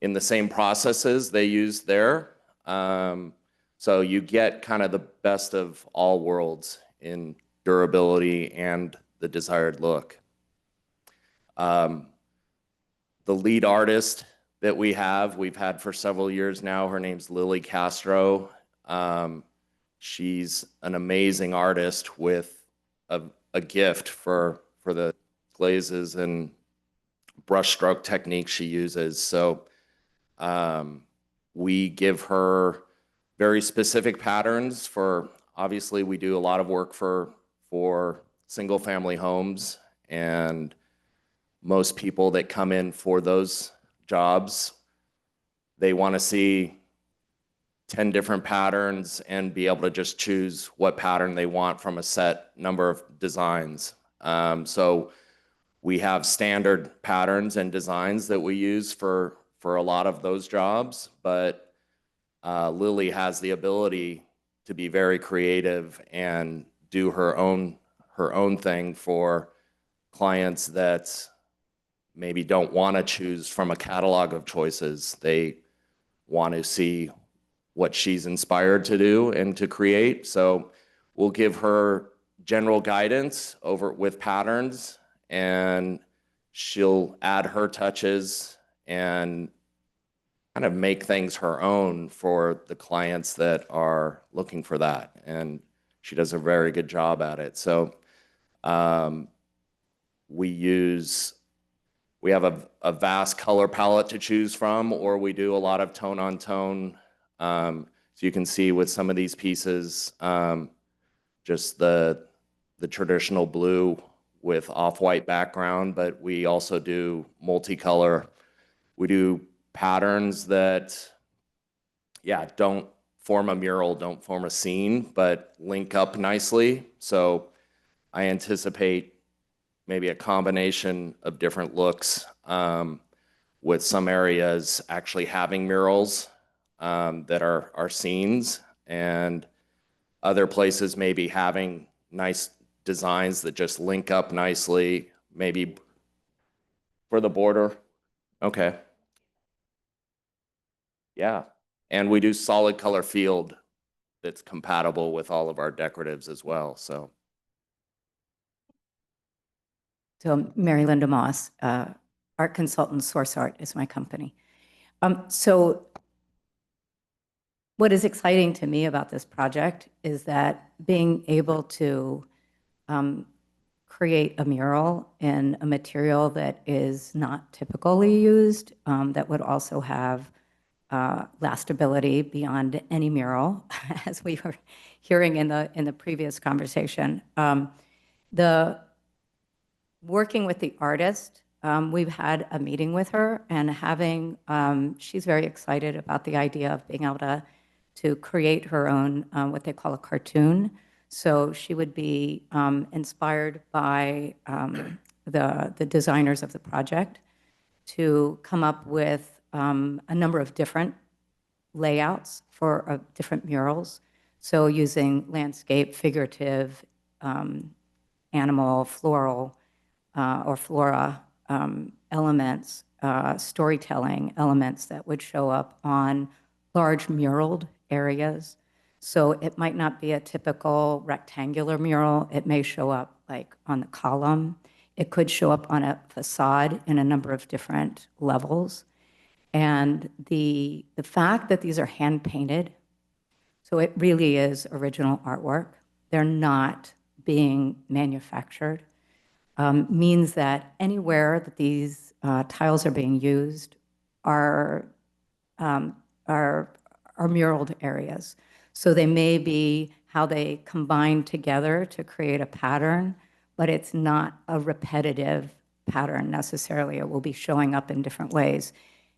in the same processes they use there. So you get kind of the best of all worlds in durability and the desired look. The lead artist that we've had for several years now, her name's Lily Castro. She's an amazing artist with a gift for the glazes and brushstroke technique she uses. So we give her very specific patterns for, obviously we do a lot of work for single family homes, and most people that come in for those jobs, they want to see 10 different patterns and be able to just choose what pattern they want from a set number of designs. So we have standard patterns and designs that we use for a lot of those jobs, but Lily has the ability to be very creative and do her own thing for clients that maybe don't want to choose from a catalog of choices. They want to see what she's inspired to do and to create. So we'll give her general guidance over with patterns, and she'll add her touches and kind of make things her own for the clients that are looking for that. And she does a very good job at it. So we have a vast color palette to choose from, or we do a lot of tone on tone. So you can see with some of these pieces, just the traditional blue with off-white background, but we also do multicolor. We do patterns that, yeah, don't form a mural, don't form a scene, but link up nicely. So I anticipate maybe a combination of different looks, with some areas actually having murals that are scenes, and other places maybe having nice designs that just link up nicely, maybe for the border. Okay. Yeah. And we do solid color field that's compatible with all of our decoratives as well. So Mary Linda Moss, art consultant, Source Art is my company. So what is exciting to me about this project is that being able to create a mural in a material that is not typically used, that would also have lastability beyond any mural, as we were hearing in the previous conversation. Working with the artist, we've had a meeting with her, and she's very excited about the idea of being able to create her own, what they call a cartoon. So she would be inspired by the designers of the project to come up with a number of different layouts for different murals. So using landscape, figurative, animal, floral, or flora elements, storytelling elements that would show up on large muraled areas. So it might not be a typical rectangular mural. It may show up like on the column. It could show up on a facade in a number of different levels. And the fact that these are hand painted, so it really is original artwork. They're not being manufactured. Means that anywhere that these tiles are being used are muraled areas. So they may be how they combine together to create a pattern, but it's not a repetitive pattern necessarily. It will be showing up in different ways.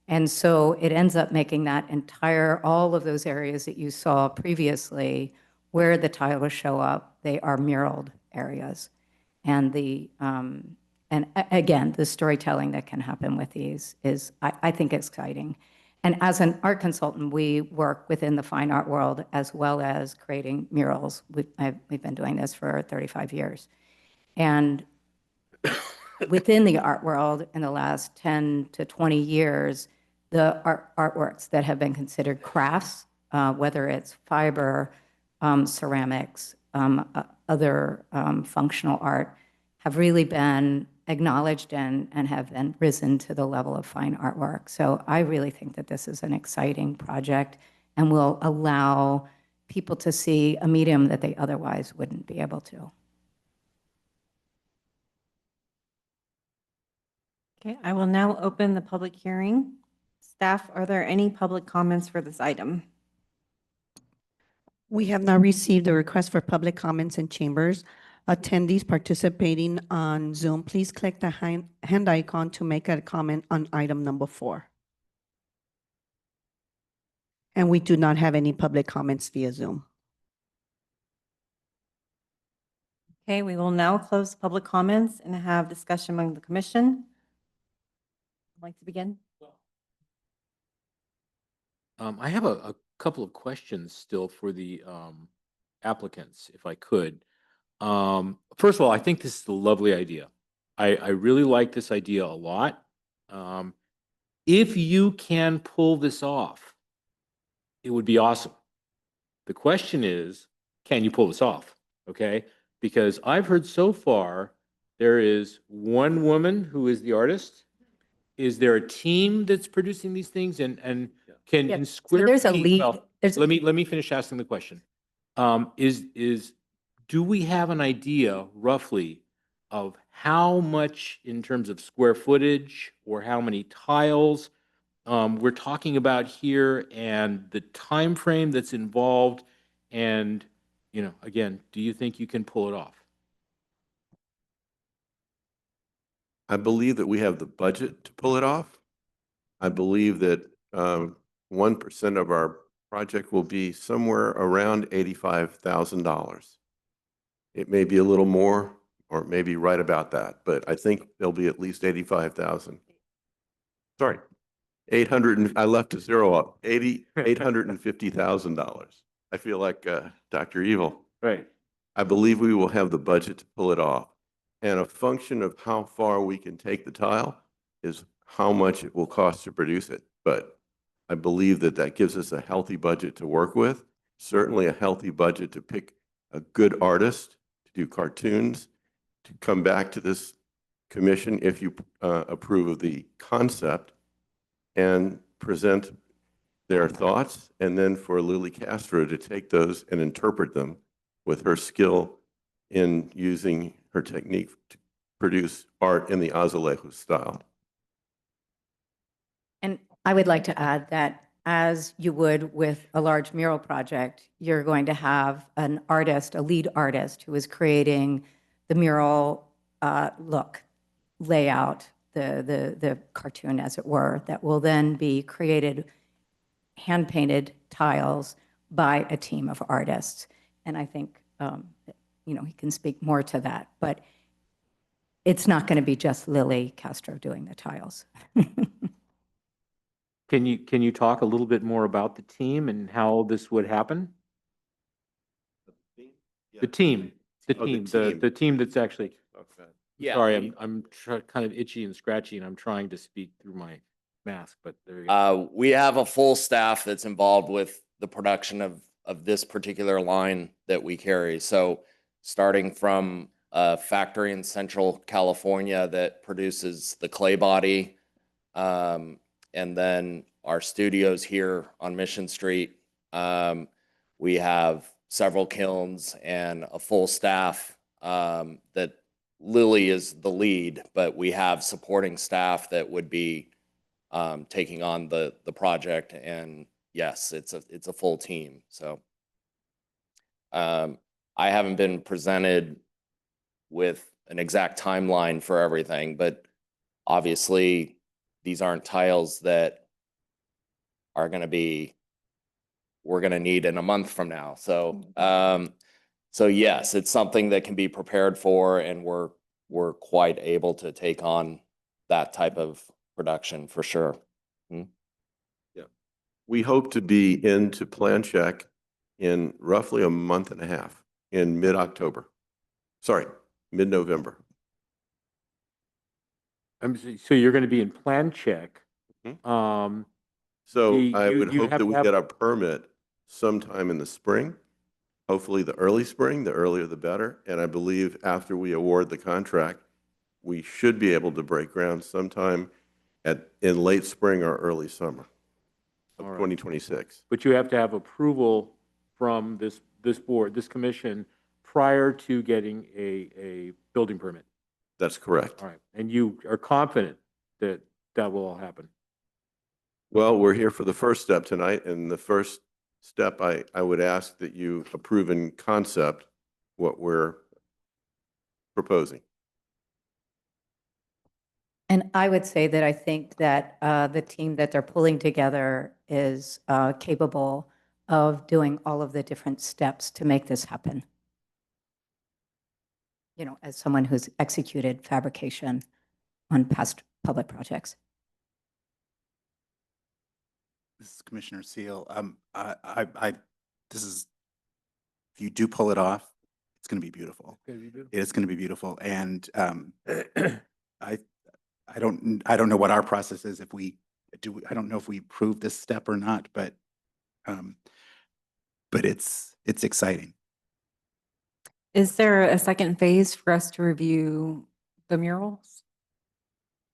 And so it ends up making that all of those areas that you saw previously where the tiles show up, they are muraled areas. And again, the storytelling that can happen with these is, I think, exciting. And as an art consultant, we work within the fine art world as well as creating murals. We've been doing this for 35 years. And within the art world, in the last 10 to 20 years, the artworks that have been considered crafts, whether it's fiber, ceramics, other functional art, have really been acknowledged and have then risen to the level of fine artwork. So I really think that this is an exciting project and will allow people to see a medium that they otherwise wouldn't be able to. Okay, I will now open the public hearing. Staff, are there any public comments for this item? We have not received a request for public comments in chambers. Attendees participating on Zoom, please click the hand icon to make a comment on item number 4. And we do not have any public comments via Zoom. Okay, we will now close public comments and have discussion among the commission. I'd like to begin. I have a couple of questions still for the applicants, if I could. First of all, I think this is a lovely idea. I really like this idea a lot. If you can pull this off, it would be awesome. The question is, can you pull this off? Okay, because I've heard so far there is one woman who is the artist. Is there a team that's producing these things? And can Yeah, in so square there's a feet? lead- Well, there's- let me finish asking the question. Do we have an idea roughly of how much in terms of square footage or how many tiles we're talking about here and the time frame that's involved? And again, do you think you can pull it off? I believe that we have the budget to pull it off. I believe that 1% of our project will be somewhere around $85,000. It may be a little more, or it may be right about that, but I think there'll be at least 85,000. Sorry, 800, I left a zero up, $850,000. I feel like Dr. Evil. Right. I believe we will have the budget to pull it off. And a function of how far we can take the tile is how much it will cost to produce it. But I believe that that gives us a healthy budget to work with, certainly a healthy budget to pick a good artist to do cartoons, to come back to this commission if you approve of the concept and present their thoughts, and then for Lily Castro to take those and interpret them with her skill in using her technique to produce art in the azulejo style. And I would like to add that as you would with a large mural project, you're going to have an artist, a lead artist, who is creating the mural look, layout, the cartoon, as it were, that will then be created, hand-painted tiles by a team of artists. And I think, he can speak more to that, but it's not going to be just Lily Castro doing the tiles. Can you talk a little bit more about the team and how this would happen? The team that's actually. Yeah, Sorry, I'm kind of itchy and scratchy, and I'm trying to speak through my mask, but there you go. we have a full staff that's involved with the production of this particular line that we carry. So starting from a factory in Central California that produces the clay body. And then our studios here on Mission Street. We have several kilns and a full staff that Lily is the lead, but we have supporting staff that would be taking on the project. And yes, it's a full team. So I haven't been presented with an exact timeline for everything, but obviously these aren't tiles that are going to be, we're going to need in a month from now. So, so yes, it's something that can be prepared for, and we're quite able to take on that type of production for sure. Yeah. We hope to be into plan check in roughly a month and a half, in mid-October. Sorry, mid-November. So you're going to be in plan check. So The- I you- would you hope have that to we have- get our permit sometime in the spring, hopefully the early spring, the earlier the better. And I believe after we award the contract, we should be able to break ground sometime in late spring or early summer of All right. 2026. But you have to have approval from this board, this commission, prior to getting a building permit. That's correct. All right. And you are confident that that will all happen? Well, we're here for the first step tonight, and the first step, I would ask that you approve in concept what we're proposing. And I would say that I think that the team that they're pulling together is capable of doing all of the different steps to make this happen. You know, as someone who's executed fabrication on past public projects. This is Commissioner Seal. If you do pull it off, it's going to be beautiful. It is going to be beautiful. And I don't know what our process is if we do. I don't know if we approve this step or not, but it's exciting. Is there a second phase for us to review the murals?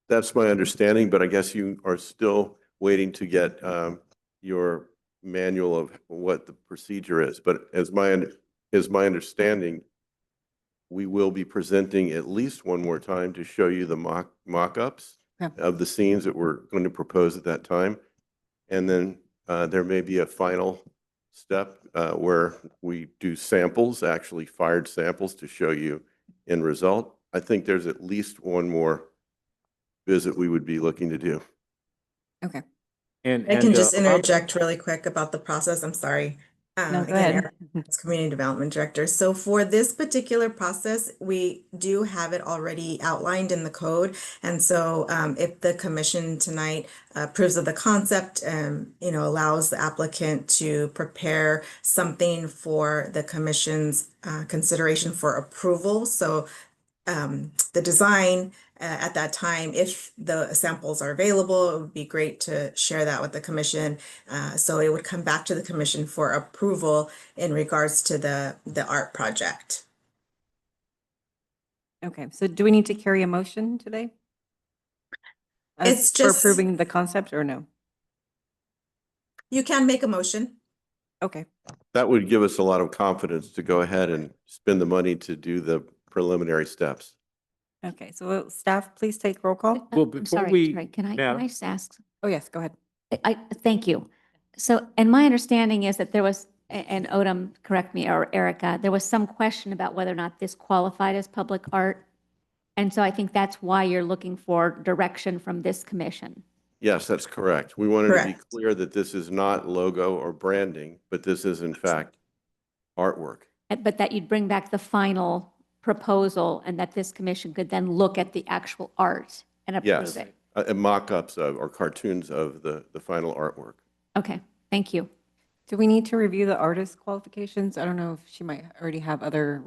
That's my understanding, but I guess you are still waiting to get your manual of what the procedure is. But as my understanding, we will be presenting at least one more time to show you the mock-ups of the scenes that we're going to propose at that time. And then there may be a final step where we do samples, actually fired samples, to show you end result. I think there's at least one more visit we would be looking to do. Okay. I can just interject really quick about the process. I'm sorry. No, go Again, ahead. Eric's Community Development Director. So for this particular process, we do have it already outlined in the code. And so if the commission tonight approves of the concept, allows the applicant to prepare something for the commission's consideration for approval. So the design at that time, if the samples are available, it would be great to share that with the commission. So it would come back to the commission for approval in regards to the art project. Okay, so do we need to carry a motion today? It's For just- approving the concept or no? You can make a motion. Okay. That would give us a lot of confidence to go ahead and spend the money to do the preliminary steps. Okay, so will staff, please take roll call. Well, I'm before sorry, we- sorry, can I Madam? just ask? Oh, yes, go ahead. Thank you. So, and my understanding is that there was, and Odom, correct me, or Erica, there was some question about whether or not this qualified as public art. And so I think that's why you're looking for direction from this commission. Yes, that's correct. We wanted to be Correct. clear that this is not logo or branding, but this is in fact artwork. But that you'd bring back the final proposal and that this commission could then look at the actual art and approve Yes, it. mock-ups of or cartoons of the final artwork. Okay, thank you. Do we need to review the artist qualifications? I don't know if she might already have other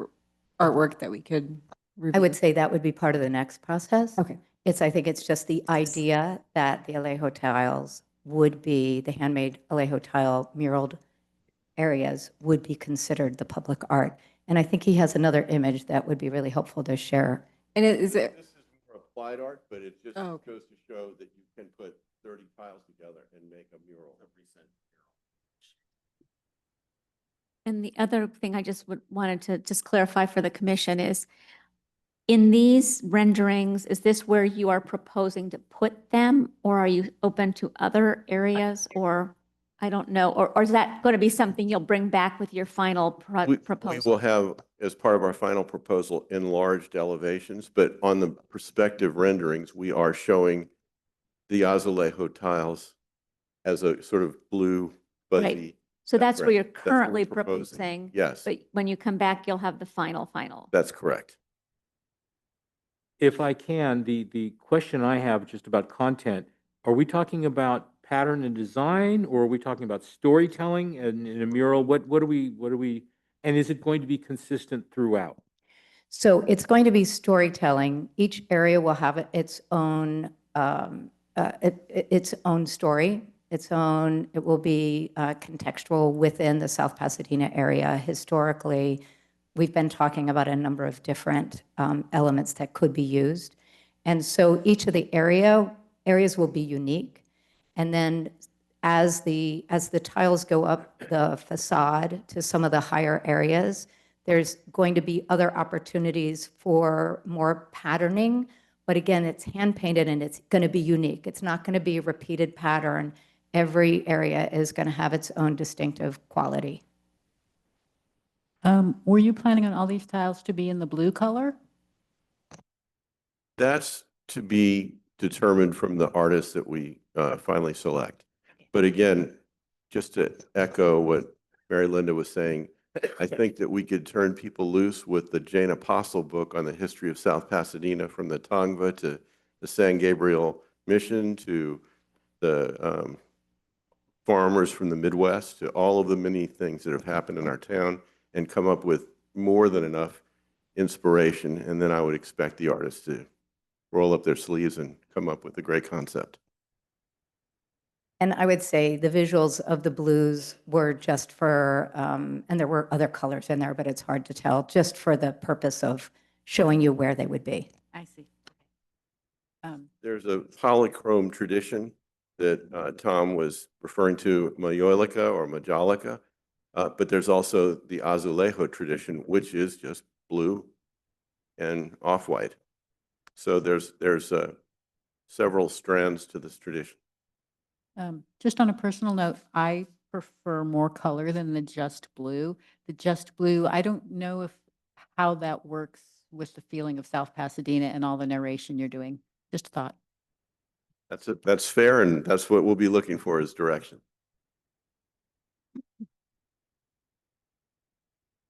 artwork that we could review. I would say that would be part of the next process. Okay. I think it's just the idea that the Alejo tiles would be, the handmade Alejo tile muraled areas would be considered the public art. And I think he has another image that would be really helpful to share. And is it, This is more applied art, but it just Oh, okay. goes to show that you can put 30 tiles together and make a mural. And the other thing I just wanted to just clarify for the commission is, in these renderings, is this where you are proposing to put them, or are you open to other areas, or I don't know, or is that going to be something you'll bring back with your final We proposal? will have, as part of our final proposal, enlarged elevations, but on the perspective renderings, we are showing the azulejo tiles as a sort of blue fuzzy. Right. So that's where you're That's what we're currently proposing. proposing. Yes, But when you come back, you'll have the final. that's correct. If I can, the question I have just about content, are we talking about pattern and design, or are we talking about storytelling and in a mural? What are we, and is it going to be consistent throughout? So it's going to be storytelling. Each area will have its own its own story, it will be contextual within the South Pasadena area. Historically, we've been talking about a number of different elements that could be used. And so each of the areas will be unique. And then as the tiles go up the facade to some of the higher areas, there's going to be other opportunities for more patterning. But again, it's hand painted and it's going to be unique. It's not going to be a repeated pattern. Every area is going to have its own distinctive quality. were you planning on all these tiles to be in the blue color? That's to be determined from the artists that we finally select. But again, just to echo what Mary Linda was saying, I think that we could turn people loose with the Jane Apostle book on the history of South Pasadena, from the Tongva to the San Gabriel Mission to the farmers from the Midwest, to all of the many things that have happened in our town, and come up with more than enough inspiration. And then I would expect the artists to roll up their sleeves and come up with a great concept. And I would say the visuals of the blues were just for, and there were other colors in there, but it's hard to tell, just for the purpose of showing you where they would be. I see. There's a polychrome tradition that Tom was referring to, Majolica or Majolica, but there's also the azulejo tradition, which is just blue and off-white. So there's several strands to this tradition. Just on a personal note, I prefer more color than the just blue. The just blue, I don't know how that works with the feeling of South Pasadena and all the narration you're doing. Just a thought. That's fair, and that's what we'll be looking for, is direction.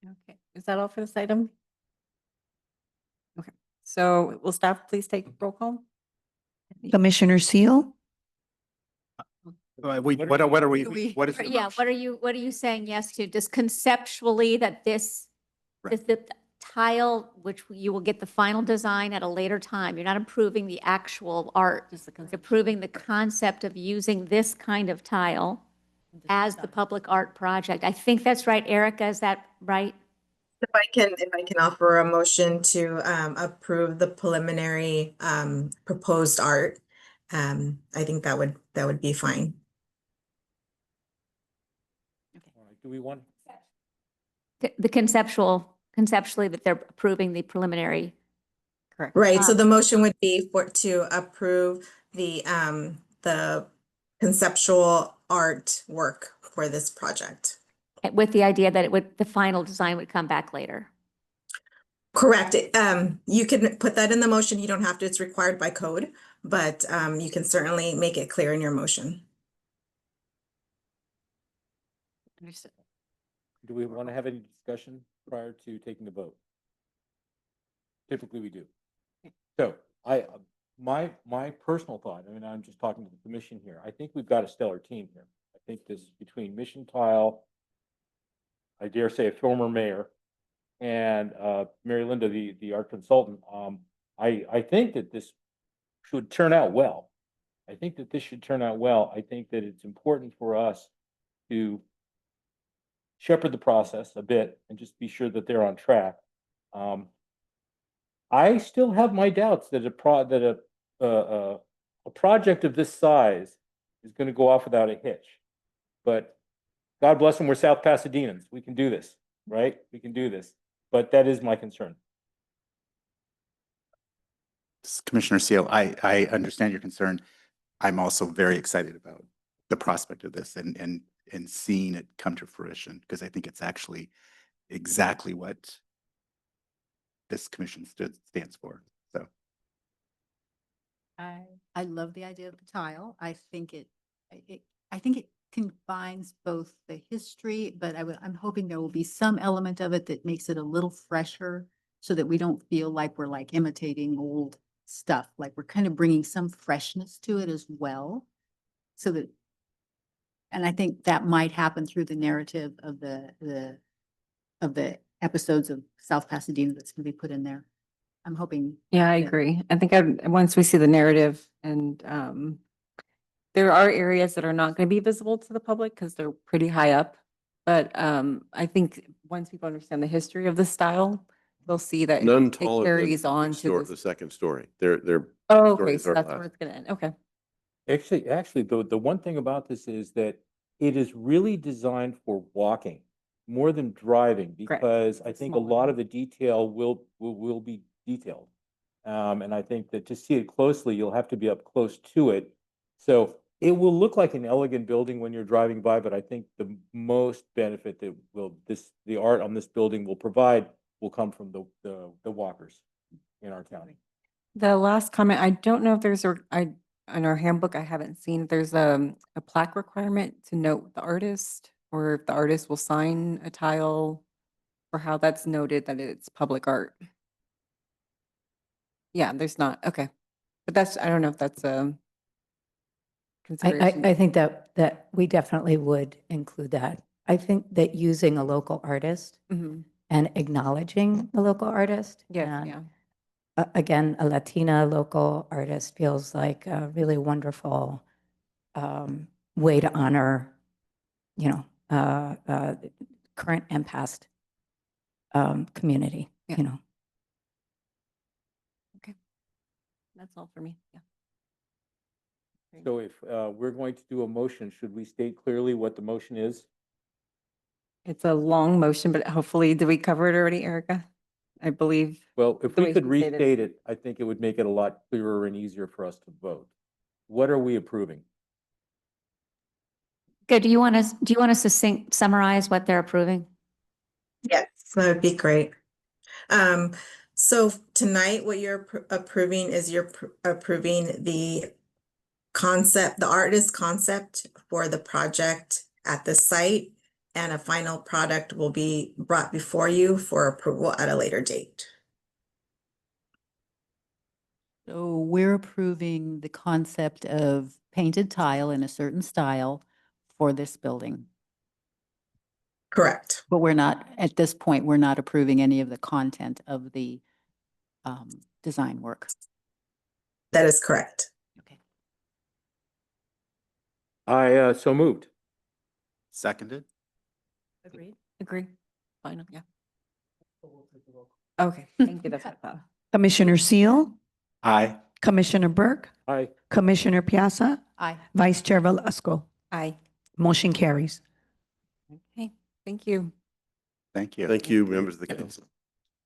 Okay, is that all for this item? Okay, so will staff please take roll call? Commissioner Seal, What are we, what is? the Yeah, motion? what are you saying yes to? Just conceptually that this, Right. the tile, which you will get the final design at a later time. You're not approving the actual art, you're approving the concept of using this kind of tile as the public art project. I think that's right, Erica, is that right? If I can offer a motion to approve the preliminary proposed art, I think that would be fine. All right, do we want? The conceptually that they're approving the preliminary. Correct. Right, so the motion would be to approve the conceptual art work for this project. With the idea that the final design would come back later. Correct. You can put that in the motion. You don't have to, it's required by code, but you can certainly make it clear in your motion. Understood. Do we want to have any discussion prior to taking the vote? Typically, we do. So my personal thought, I mean, I'm just talking to the commission here. I think we've got a stellar team here. I think this, between Mission Tile, I dare say a former mayor, and Mary Linda, the art consultant, I think that this should turn out well. I think that this should turn out well. I think that it's important for us to shepherd the process a bit and just be sure that they're on track. I still have my doubts that a project of this size is going to go off without a hitch. But God bless them, we're South Pasadenans. We can do this, right? We can do this. But that is my concern. Commissioner Seal, I understand your concern. I'm also very excited about the prospect of this and seeing it come to fruition, because I think it's actually exactly what this commission stands for. So I love the idea of the tile. I think it combines both the history, but I'm hoping there will be some element of it that makes it a little fresher so that we don't feel like we're like imitating old stuff. Like we're kind of bringing some freshness to it as well. So that, and I think that might happen through the narrative of the episodes of South Pasadena that's going to be put in there. I'm hoping. Yeah, I that- agree. I think once we see the narrative and there are areas that are not going to be visible to the public because they're pretty high up. But I think once people understand the history of the style, they'll see that None it taller than carries on to the this. second story. They're Oh, okay, stories so are that's where less. it's going to end. Okay. Actually, the one thing about this is that it is really designed for walking more than driving, Correct. because I It's think a smaller. lot of the detail will be detailed. And I think that to see it closely, you'll have to be up close to it. So it will look like an elegant building when you're driving by, but I think the most benefit that the art on this building will provide will come from the walkers in our county. The last comment, I don't know if there's in our handbook, I haven't seen if there's a plaque requirement to note the artist or if the artist will sign a tile or how that's noted that it's public art. Yeah, there's not. Okay. But I don't know if that's a consideration. I think that we definitely would include that. I think that using a local artist Mhm. and acknowledging the local artist. Yes, and, yeah. Again, a Latina local artist feels like a really wonderful way to honor, current and past community, Yeah. you know. Okay. That's all for me. Yeah. So if we're going to do a motion, should we state clearly what the motion is? It's a long motion, but hopefully, did we cover it already, Erica? I believe. Well, if The we way could she stated. restate it, I think it would make it a lot clearer and easier for us to vote. What are we approving? Good. Do you want to summarize what they're approving? Yes, that would be great. So tonight, what you're approving is approving the artist concept for the project at the site, and a final product will be brought before you for approval at a later date. So we're approving the concept of painted tile in a certain style for this building. Correct. But at this point, we're not approving any of the content of the design work. That is correct. Okay. I so moved. seconded. Agreed. Agree. Final, yeah. Okay, thank you. That's what I thought. Commissioner Seal, Aye. Commissioner Burke, Aye. Commissioner Piazza, Aye. Vice Chair Velasco. Aye. Motion carries. Okay, thank you. Thank you. Thank you, members of the council.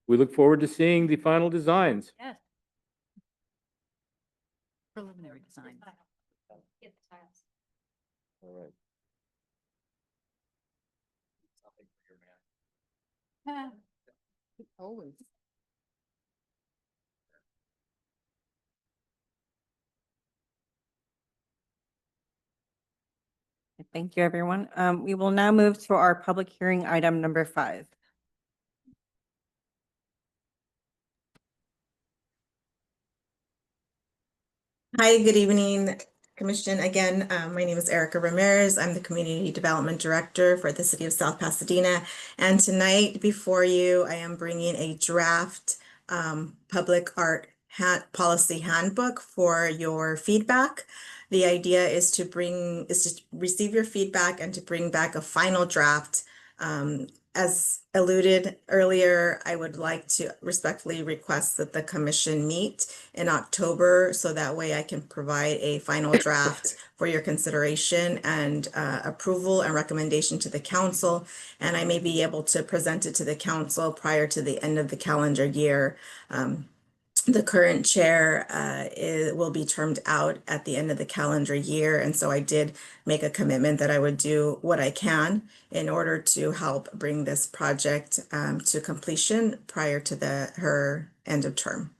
We look forward to seeing the final designs. Yes. Preliminary design. All right. Always. Thank you, everyone. We will now move to our public hearing item number 5. Hi, good evening, Commission. Again, my name is Erica Ramirez. I'm the Community Development Director for the City of South Pasadena. And tonight before you, I am bringing a draft public art policy handbook for your feedback. The idea is to receive your feedback and to bring back a final draft As alluded earlier, I would like to respectfully request that the commission meet in October so that way I can provide a final draft for your consideration and approval and recommendation to the council. And I may be able to present it to the council prior to the end of the calendar year. The current chair will be termed out at the end of the calendar year. And so I did make a commitment that I would do what I can in order to help bring this project to completion prior to her end of term.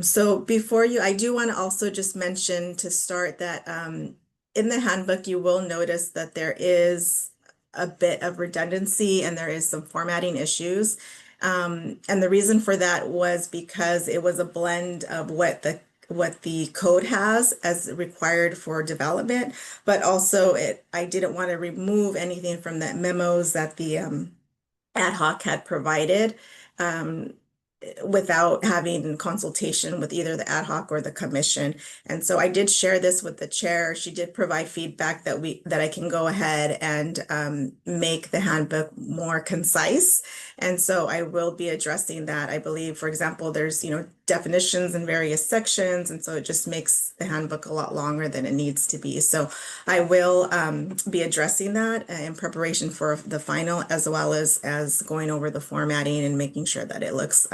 So before you, I do want to also just mention to start that in the handbook, you will notice that there is a bit of redundancy and there is some formatting issues. And the reason for that was because it was a blend of what the code has as required for development, but also I didn't want to remove anything from the memos that the ad hoc had provided without having consultation with either the ad hoc or the commission. And so I did share this with the chair. She did provide feedback that I can go ahead and make the handbook more concise. And so I will be addressing that. I believe, for example, there's, definitions in various sections. And so it just makes the handbook a lot longer than it needs to be. So I will be addressing that in preparation for the final, as well as going over the formatting and making sure that it looks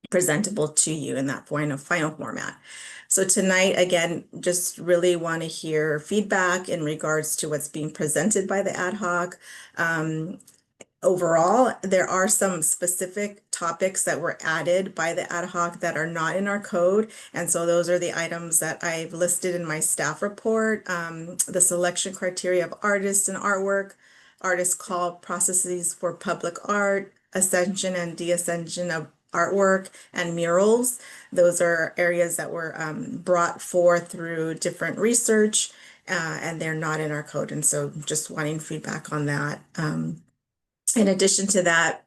presentable to you in that final format. So tonight, again, just really want to hear feedback in regards to what's being presented by the ad hoc. Overall, there are some specific topics that were added by the ad hoc that are not in our code. And so those are the items that I've listed in my staff report. The selection criteria of artists and artwork, artist call processes for public art, ascension and deascension of artwork, and murals. Those are areas that were brought forth through different research, and they're not in our code. And so just wanting feedback on that. In addition to that,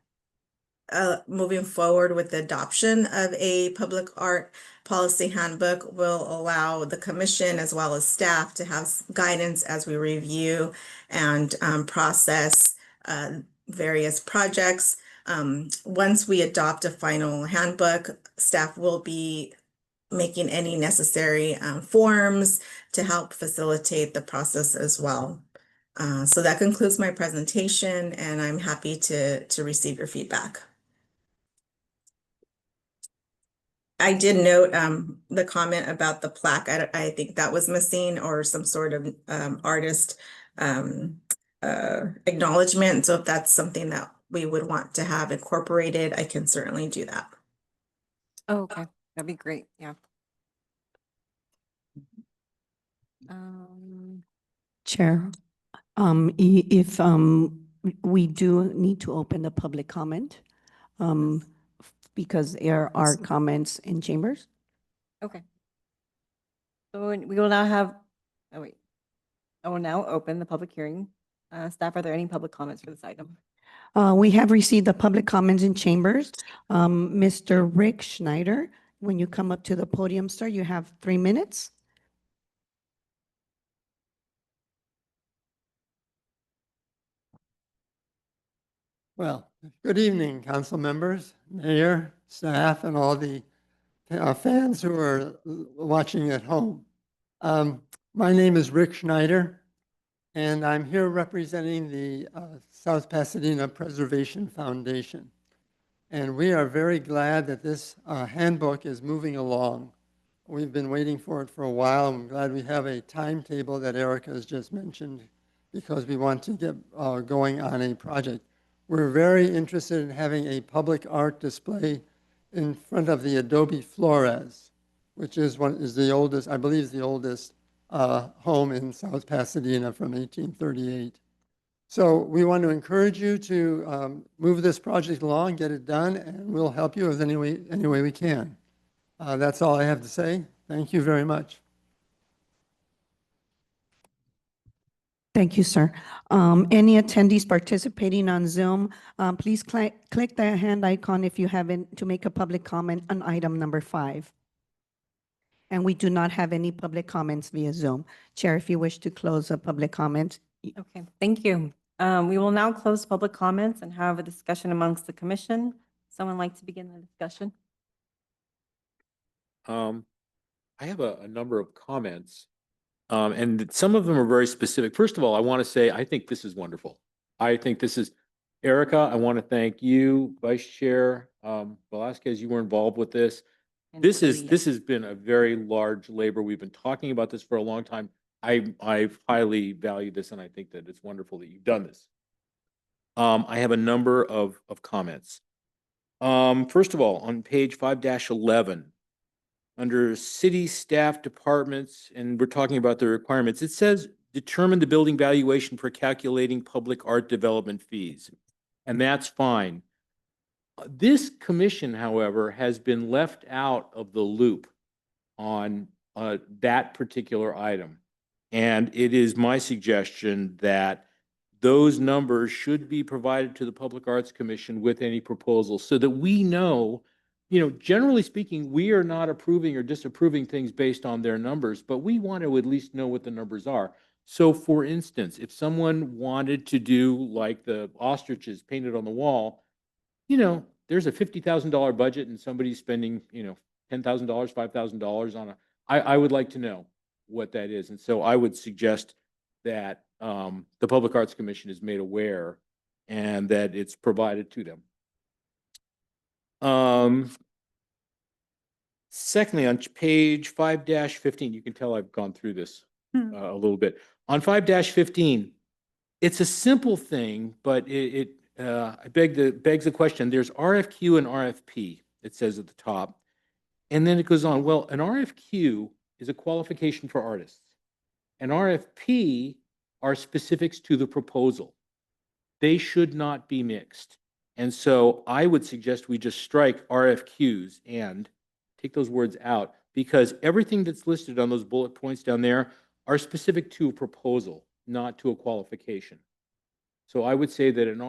moving forward with the adoption of a public art policy handbook will allow the commission as well as staff to have guidance as we review and process various projects. Once we adopt a final handbook, staff will be making any necessary forms to help facilitate the process as well. So that concludes my presentation, and I'm happy to receive your feedback. I did note the comment about the plaque. I think that was missing, or some sort of artist acknowledgement. So if that's something that we would want to have incorporated, I can certainly do that. Oh, okay. That'd be great. Yeah. Chair, if we do need to open the public comment, because there are comments in chambers. Okay. So we will now have, oh wait. I will now open the public hearing. Staff, are there any public comments for this item? We have received the public comments in chambers. Mr. Rick Schneider, when you come up to the podium, sir, you have 3 minutes. Well, good evening, council members, mayor, staff, and all the fans who are watching at home. My name is Rick Schneider, and I'm here representing the South Pasadena Preservation Foundation. And we are very glad that this handbook is moving along. We've been waiting for it for a while. I'm glad we have a timetable that Erica has just mentioned, because we want to get going on a project. We're very interested in having a public art display in front of the Adobe Flores, which is the oldest, I believe is the oldest home in South Pasadena from 1838. So we want to encourage you to move this project along, get it done, and we'll help you as any way we can. That's all I have to say. Thank you very much. Thank you, sir. Any attendees participating on Zoom, please click the hand icon if you haven't, to make a public comment on item number 5. And we do not have any public comments via Zoom. Chair, if you wish to close a public comment. Okay, thank you. We will now close public comments and have a discussion amongst the commission. Someone like to begin the discussion? I have a number of comments, and some of them are very specific. First of all, I want to say I think this is wonderful. I think this is, Erica, I want to thank you, Vice Chair Velasquez, you were involved with this. And This Celia. has been a very large labor. We've been talking about this for a long time. I've highly valued this, and I think that it's wonderful that you've done this. I have a number of comments. First of all, on page 5-11, under city staff departments, and we're talking about the requirements, it says determine the building valuation for calculating public art development fees. And that's fine. This commission, however, has been left out of the loop on that particular item. And it is my suggestion that those numbers should be provided to the Public Arts Commission with any proposals so that we know, generally speaking, we are not approving or disapproving things based on their numbers, but we want to at least know what the numbers are. So for instance, if someone wanted to do like the ostriches painted on the wall, there's a $50,000 budget and somebody's spending, $10,000, $5,000 on I would like to know what that is. And so I would suggest that the Public Arts Commission is made aware and that it's provided to them. Secondly, on page 5-15, you can tell I've gone through this a little bit. On 5-15, it's a simple thing, but it begs the question. There's RFQ and RFP, it says at the top. And then it goes on, well, an RFQ is a qualification for artists. An RFP are specifics to the proposal. They should not be mixed. And so I would suggest we just strike RFQs and take those words out, because everything that's listed on those bullet points down there are specific to a proposal, not to a qualification. So I would say that an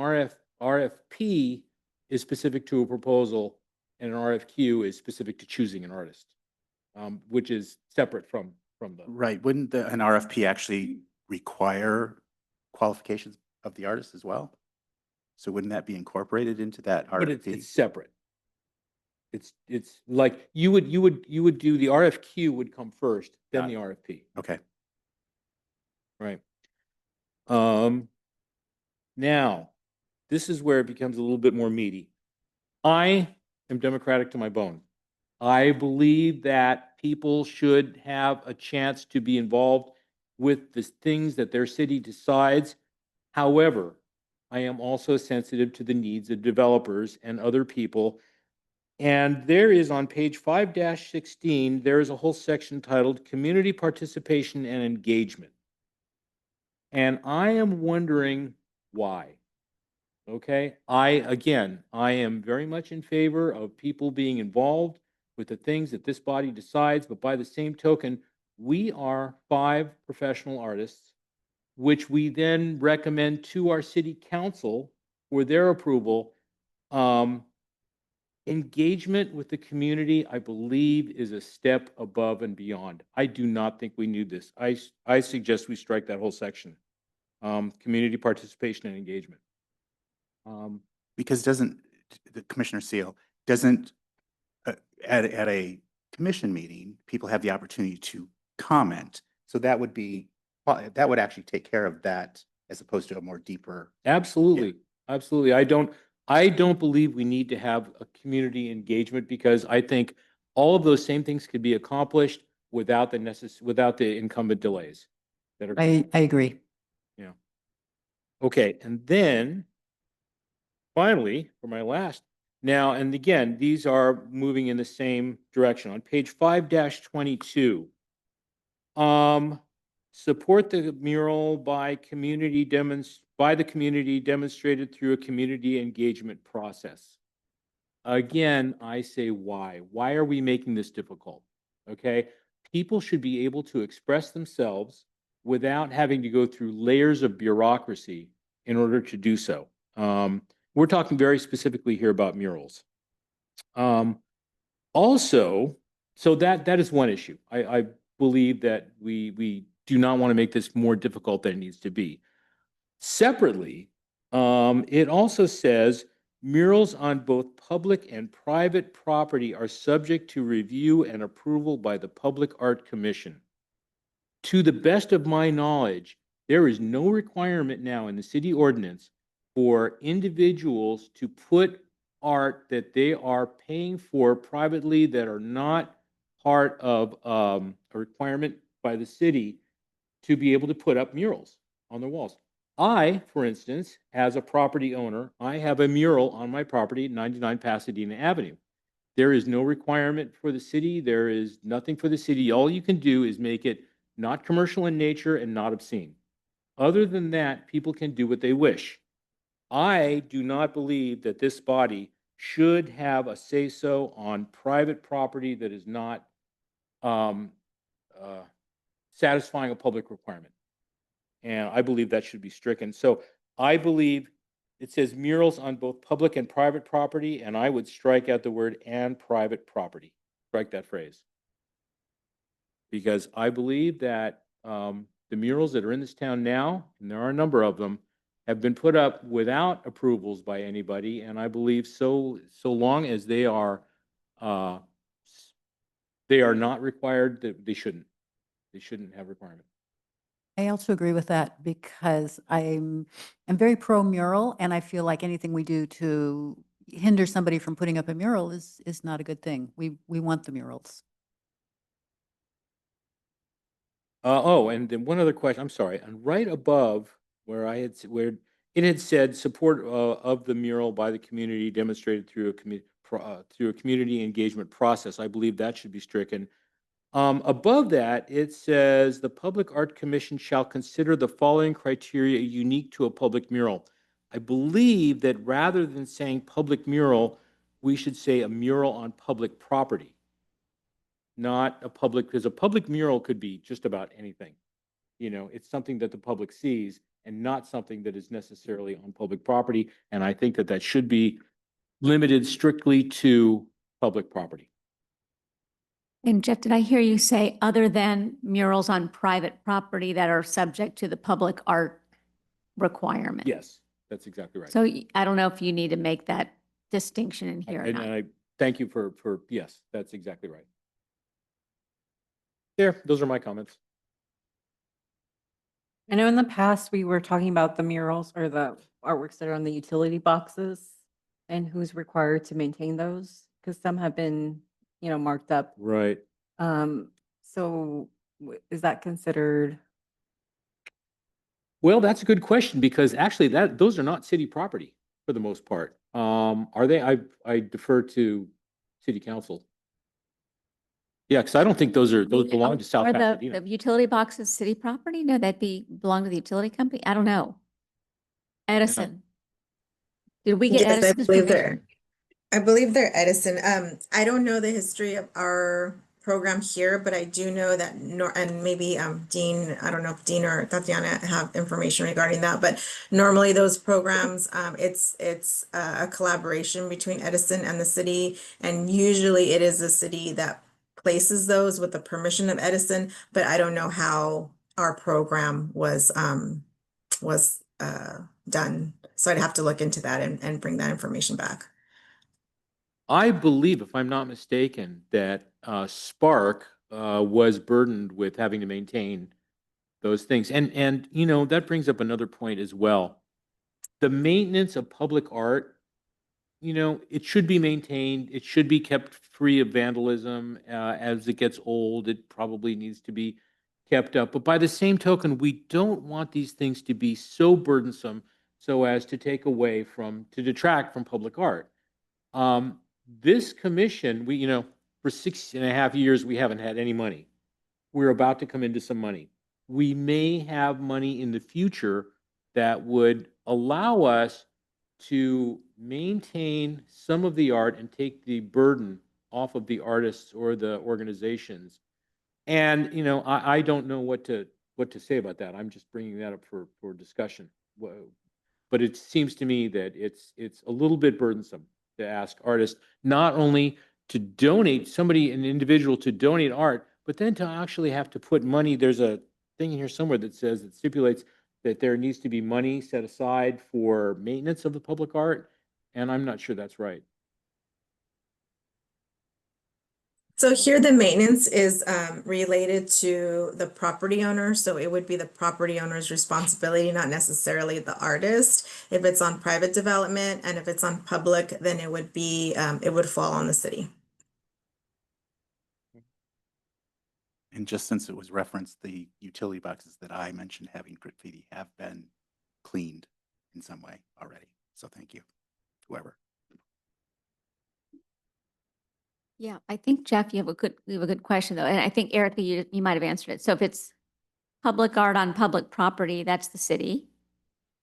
RFP is specific to a proposal and an RFQ is specific to choosing an artist, which is separate from the. Right. Wouldn't an RFP actually require qualifications of the artist as well? So wouldn't that be incorporated into that RFP? But it's separate. It's like you would do the RFQ would come first, then the RFP. Okay. Right. Now, this is where it becomes a little bit more meaty. I am Democratic to my bone. I believe that people should have a chance to be involved with the things that their city decides. However, I am also sensitive to the needs of developers and other people. And there is on page 5-16, there is a whole section titled Community Participation and Engagement. And I am wondering why. Okay, I am very much in favor of people being involved with the things that this body decides, but by the same token, we are 5 professional artists, which we then recommend to our city council for their approval. Engagement with the community, I believe, is a step above and beyond. I do not think we need this. I suggest we strike that whole section. Community participation and engagement. Because the Commissioner Seal doesn't at a commission meeting, people have the opportunity to comment. So that would actually take care of that as opposed to a more deeper. Absolutely. Yeah. Absolutely. I don't believe we need to have a community engagement, because I think all of those same things could be accomplished without the incumbent delays that are. I agree. Yeah. Okay. And then finally, for my last, now, and again, these are moving in the same direction. On page 5-22, support the mural by the community demonstrated through a community engagement process. Again, I say why? Why are we making this difficult? Okay, people should be able to express themselves without having to go through layers of bureaucracy in order to do so. We're talking very specifically here about murals. Also, so that is one issue. I believe that we do not want to make this more difficult than it needs to be. Separately, it also says murals on both public and private property are subject to review and approval by the Public Art Commission. To the best of my knowledge, there is no requirement now in the city ordinance for individuals to put art that they are paying for privately that are not part of a requirement by the city to be able to put up murals on their walls. I, for instance, as a property owner, I have a mural on my property, 99 Pasadena Avenue. There is no requirement for the city. There is nothing for the city. All you can do is make it not commercial in nature and not obscene. Other than that, people can do what they wish. I do not believe that this body should have a say-so on private property that is not satisfying a public requirement. And I believe that should be stricken. So I believe it says murals on both public and private property, and I would strike out the word "and private property." Strike that phrase. Because I believe that the murals that are in this town now, and there are a number of them, have been put up without approvals by anybody, and I believe so long as they are not required, that they shouldn't have requirement. I also agree with that because I'm very pro mural, and I feel like anything we do to hinder somebody from putting up a mural is not a good thing. We want the murals. And then one other question. I'm sorry. And right above where where it had said support of the mural by the community demonstrated through a community engagement process. I believe that should be stricken. Above that, it says the Public Art Commission shall consider the following criteria unique to a public mural. I believe that rather than saying public mural, we should say a mural on public property. Not a public, because a public mural could be just about anything. You know, it's something that the public sees and not something that is necessarily on public property. And I think that that should be limited strictly to public property. And Jeff, did I hear you say other than murals on private property that are subject to the public art requirement? Yes, that's exactly right. So I don't know if you need to make that distinction in here or And not. I thank you for, yes, that's exactly right. There, those are my comments. I know in the past, we were talking about the murals or the artworks that are on the utility boxes and who's required to maintain those, because some have been, marked up. Right. So is that considered? Well, that's a good question because actually those are not city property for the most part. Are they? I defer to city council. Yeah, because I don't think those belong to South Or Pasadena. the utility boxes city property? No, that'd belong to the utility company? I don't know. Edison. Did we get Yes, Edison's permission? I believe they're Edison. I don't know the history of our program here, but I do know that and maybe Dean, I don't know if Dean or Tatiana have information regarding that, but normally those programs, it's a collaboration between Edison and the city, and usually it is the city that places those with the permission of Edison, but I don't know how our program was done. So I'd have to look into that and bring that information back. I believe, if I'm not mistaken, that Spark was burdened with having to maintain those things. And that brings up another point as well. The maintenance of public art, it should be maintained. It should be kept free of vandalism. As it gets old, it probably needs to be kept up. But by the same token, we don't want these things to be so burdensome so as to to detract from public art. This commission, for 6.5 years, we haven't had any money. We're about to come into some money. We may have money in the future that would allow us to maintain some of the art and take the burden off of the artists or the organizations. And, I don't know what to say about that. I'm just bringing that up for discussion. But it seems to me that it's a little bit burdensome to ask artists not only to donate, an individual to donate art, but then to actually have to put money. There's a thing in here somewhere that says, that stipulates that there needs to be money set aside for maintenance of the public art, and I'm not sure that's right. So here the maintenance is related to the property owner, so it would be the property owner's responsibility, not necessarily the artist. If it's on private development and if it's on public, then it would be it would fall on the city. And just since it was referenced, the utility boxes that I mentioned having graffiti have been cleaned in some way already. So thank you, whoever. Yeah, I think Jeff, you have a good question though. And I think Erica, you might have answered it. So if it's public art on public property, that's the city.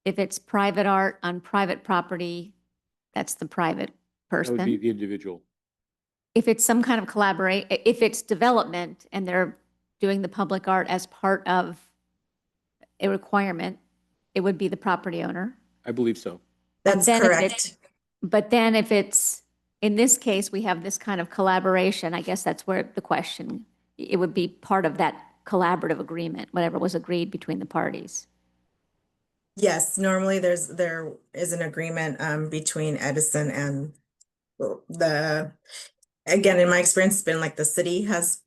If it's private art on private property, that's the private That would be person. the individual. If it's some kind of if it's development and they're doing the public art as part of a requirement, it would be the property owner. I believe so. That's then if correct. But then if it's, in this case, we have this kind of collaboration, I guess that's where the question, it would be part of that collaborative agreement, whatever was agreed between the parties. Yes, normally there is an agreement between Edison and the, again, in my experience, it's been like the city has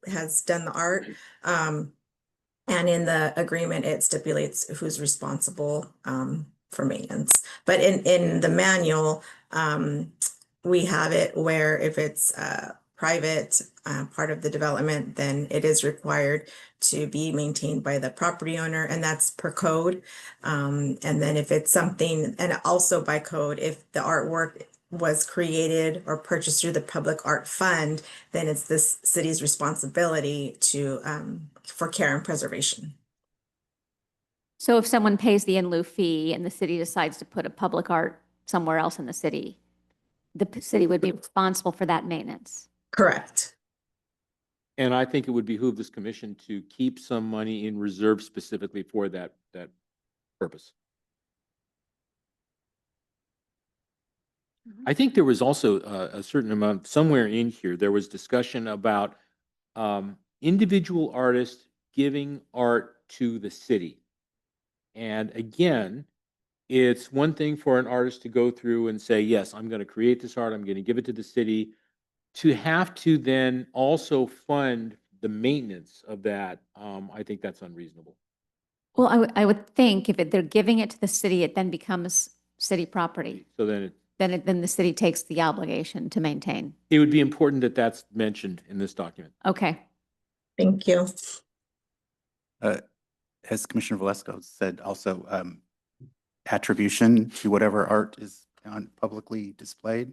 done the art. And in the agreement, it stipulates who's responsible for maintenance. But in the manual, we have it where if it's private part of the development, then it is required to be maintained by the property owner, and that's per code. And then if it's something, and also by code, if the artwork was created or purchased through the public art fund, then it's this city's responsibility to for care and preservation. So if someone pays the in lieu fee and the city decides to put a public art somewhere else in the city would be responsible for that maintenance. Correct. And I think it would behoove this commission to keep some money in reserve specifically for that purpose. I think there was also a certain amount, somewhere in here, there was discussion about individual artists giving art to the city. And again, it's one thing for an artist to go through and say, yes, I'm going to create this art, I'm going to give it to the city. To have to then also fund the maintenance of that, I think that's unreasonable. Well, I would think if they're giving it to the city, it then becomes city property. So then Then the city takes the obligation to maintain. it would be important that that's mentioned in this document. Okay. Thank you. As Commissioner Valesco said, also attribution to whatever art is publicly displayed.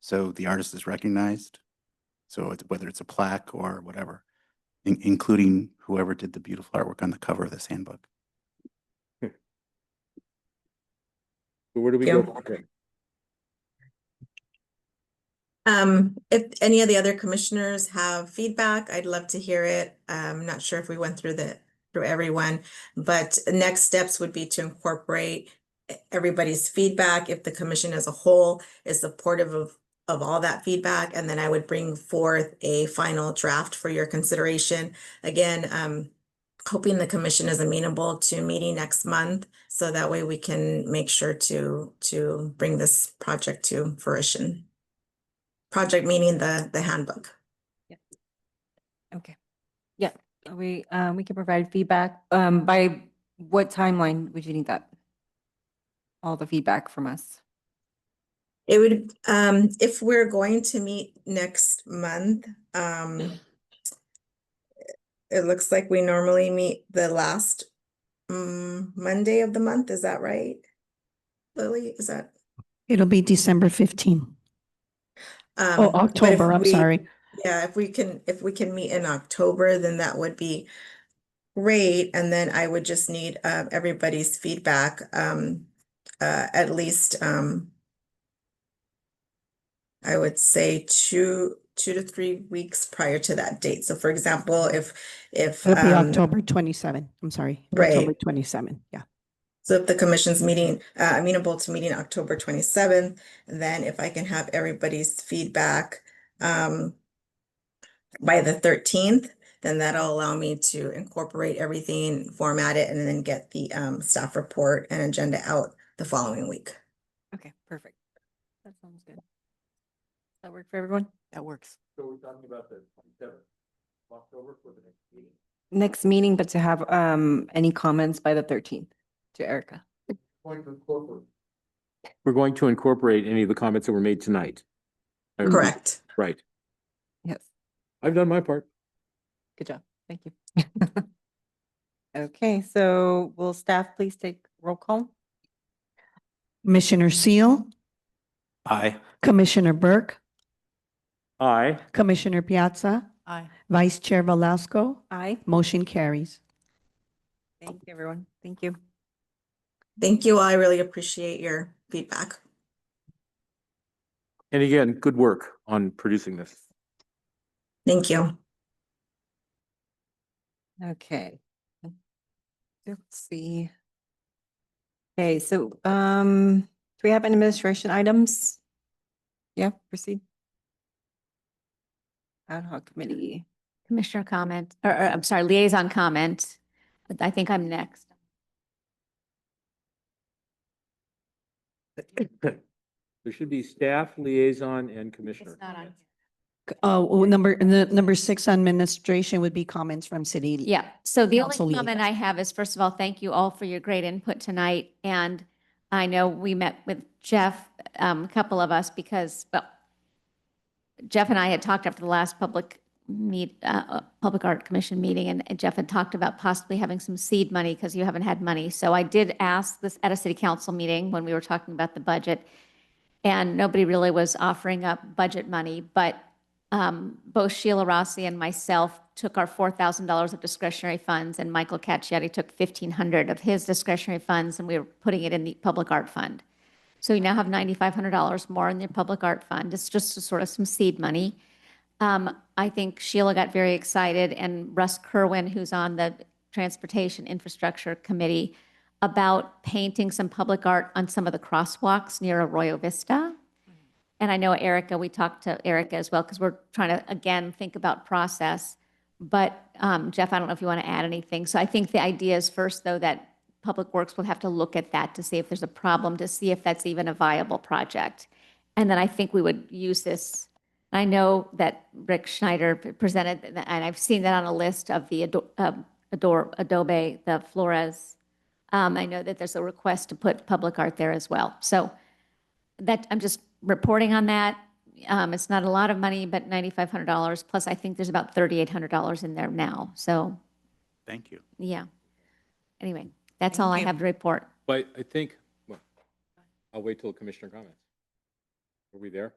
So the artist is recognized. So whether it's a plaque or whatever, including whoever did the beautiful artwork on the cover of this handbook. So where do we go from here? If any of the other commissioners have feedback, I'd love to hear it. I'm not sure if we went through everyone, but next steps would be to incorporate everybody's feedback if the commission as a whole is supportive of all that feedback, and then I would bring forth a final draft for your consideration. Again, hoping the commission is amenable to meeting next month, so that way we can make sure to bring this project to fruition. Project meaning the handbook. Okay. Yeah, we can provide feedback. By what timeline would you need that? All the feedback from us? It would, if we're going to meet next month, it looks like we normally meet the last Monday of the month. Is that right, Lily? Is that? It'll be December 15. But if October, I'm sorry. Yeah, if we can meet in October, then that would be great. And then I would just need everybody's feedback, at least I would say two to 3 weeks prior to that date. So for example, if It'll be October 27. I'm sorry. Right. October 27. Yeah. So if the commission's meeting, amenable to meeting October 27th, then if I can have everybody's feedback by the 13th, then that'll allow me to incorporate everything, format it, and then get the staff report and agenda out the following week. Okay, perfect. That sounds good. Does that work for everyone? That works. So we're talking about the 27th of October for the next meeting. Next meeting, but to have any comments by the 13th to Erica. We're going to incorporate any of the comments that were made tonight. Correct. Right. Yes, I've done my part. good job. Thank you. Okay, so will staff please take roll call? Commissioner Seal, Aye. Commissioner Burke, Aye. Commissioner Piazza, Aye. Vice Chair Velasco, Aye. motion carries. Thank you, everyone. Thank you. Thank you. I really appreciate your feedback. And again, good work on producing this. Thank you. Okay. Let's see. Okay, so do we have any administration items? Yeah, proceed. Ad hoc committee. Commissioner comment, or I'm sorry, liaison comment. I think I'm next. There should be staff, liaison, and commissioner. It's not on. Number 6 administration would be comments from city. Yeah, so the only Council comment I have is, first of all, thank you all for your great input tonight. And I know we met with Jeff, a couple of us, because, well, Jeff and I had talked after the last public art commission meeting, and Jeff had talked about possibly having some seed money because you haven't had money. So I did ask this at a city council meeting when we were talking about the budget, and nobody really was offering up budget money, but both Sheila Rossi and myself took our $4,000 of discretionary funds, and Michael Cacciati took $1,500 of his discretionary funds, and we were putting it in the public art fund. So you now have $9,500 more in the public art fund. It's just sort of some seed money. I think Sheila got very excited, and Russ Kerwin, who's on the Transportation Infrastructure Committee, about painting some public art on some of the crosswalks near Arroyo Vista. And I know Erica, we talked to Erica as well, because we're trying to, again, think about process. But Jeff, I don't know if you want to add anything. So I think the idea is first, though, that Public Works will have to look at that to see if there's a problem, to see if that's even a viable project. And then I think we would use this. I know that Rick Schneider presented, and I've seen that on a list of the Adobe, the Flores. I know that there's a request to put public art there as well. So that, I'm just reporting on that. It's not a lot of money, but $9,500, plus I think there's about $3,800 in there now. So, Thank you. yeah. Anyway, that's all I have to report. But I think, well, I'll wait till commissioner comments. Are we there?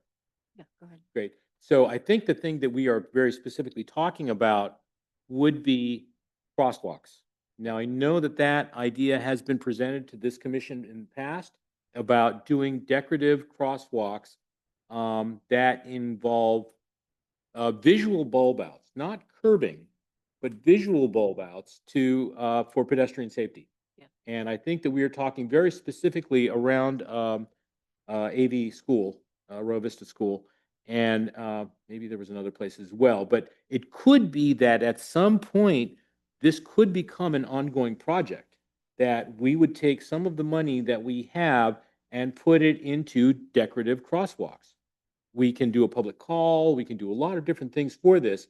Yeah, go ahead. Great. So I think the thing that we are very specifically talking about would be crosswalks. Now, I know that that idea has been presented to this commission in the past about doing decorative crosswalks that involve visual bulb outs, not curbing, but visual bulb outs to for pedestrian safety. Yeah. And I think that we are talking very specifically around AV school, Arroyo Vista School, and maybe there was another place as well. But it could be that at some point, this could become an ongoing project, that we would take some of the money that we have and put it into decorative crosswalks. We can do a public call, we can do a lot of different things for this,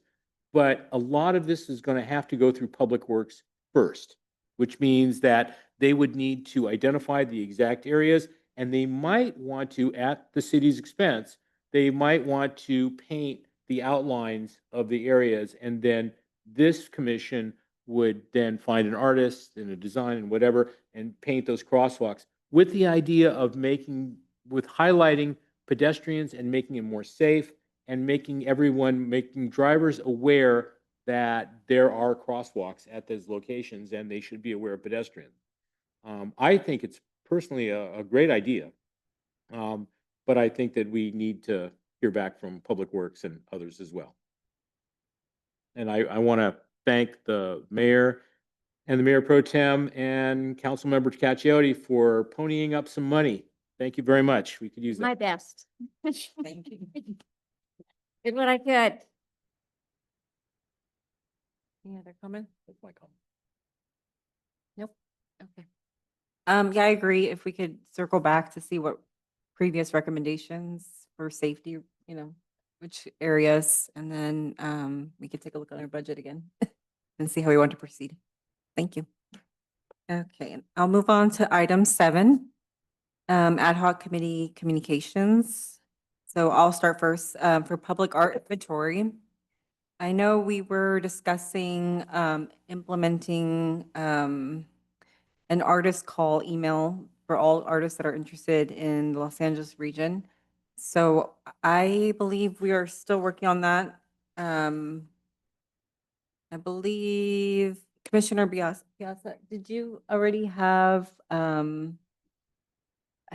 but a lot of this is going to have to go through Public Works first, which means that they would need to identify the exact areas, and they might want to, at the city's expense, they might want to paint the outlines of the areas, and then this commission would then find an artist and a design and whatever and paint those crosswalks with the idea of highlighting pedestrians and making it more safe and making drivers aware that there are crosswalks at those locations and they should be aware of pedestrians. I think it's personally a great idea, but I think that we need to hear back from Public Works and others as well. And I want to thank the mayor and the mayor pro tem and Councilmember Cacciati for ponying up some money. Thank you very much. We could use that. My best. Thank you. Did what I could. Any other comments? That's my comment. Nope. Okay. Yeah, I agree. If we could circle back to see what previous recommendations for safety, which areas, and then we could take a look at our budget again and see how we want to proceed. Thank you. Okay, and I'll move on to item 7, ad hoc committee communications. So I'll start first for public art inventory. I know we were discussing implementing an artist call email for all artists that are interested in the Los Angeles region. So I believe we are still working on that. I believe Commissioner Piazza, did you already have, I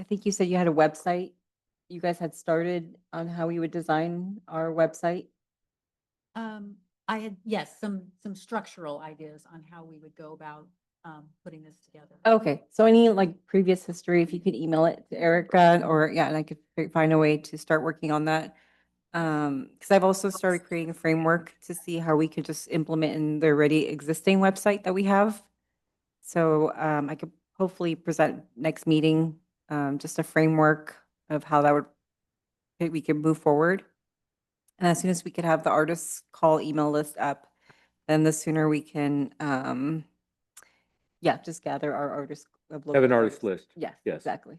think you said you had a website you guys had started on how we would design our website? I had, yes, some structural ideas on how we would go about putting this together. Okay, so any like previous history, if you could email it to Erica or, yeah, and I could find a way to start working on that. Because I've also started creating a framework to see how we could just implement in the already existing website that we have. So I could hopefully present next meeting, just a framework of how that would, we could move forward. And as soon as we could have the artists call email list up, then the sooner we can, yeah, just gather our artists. Have an artist list. Yes, Yes. exactly.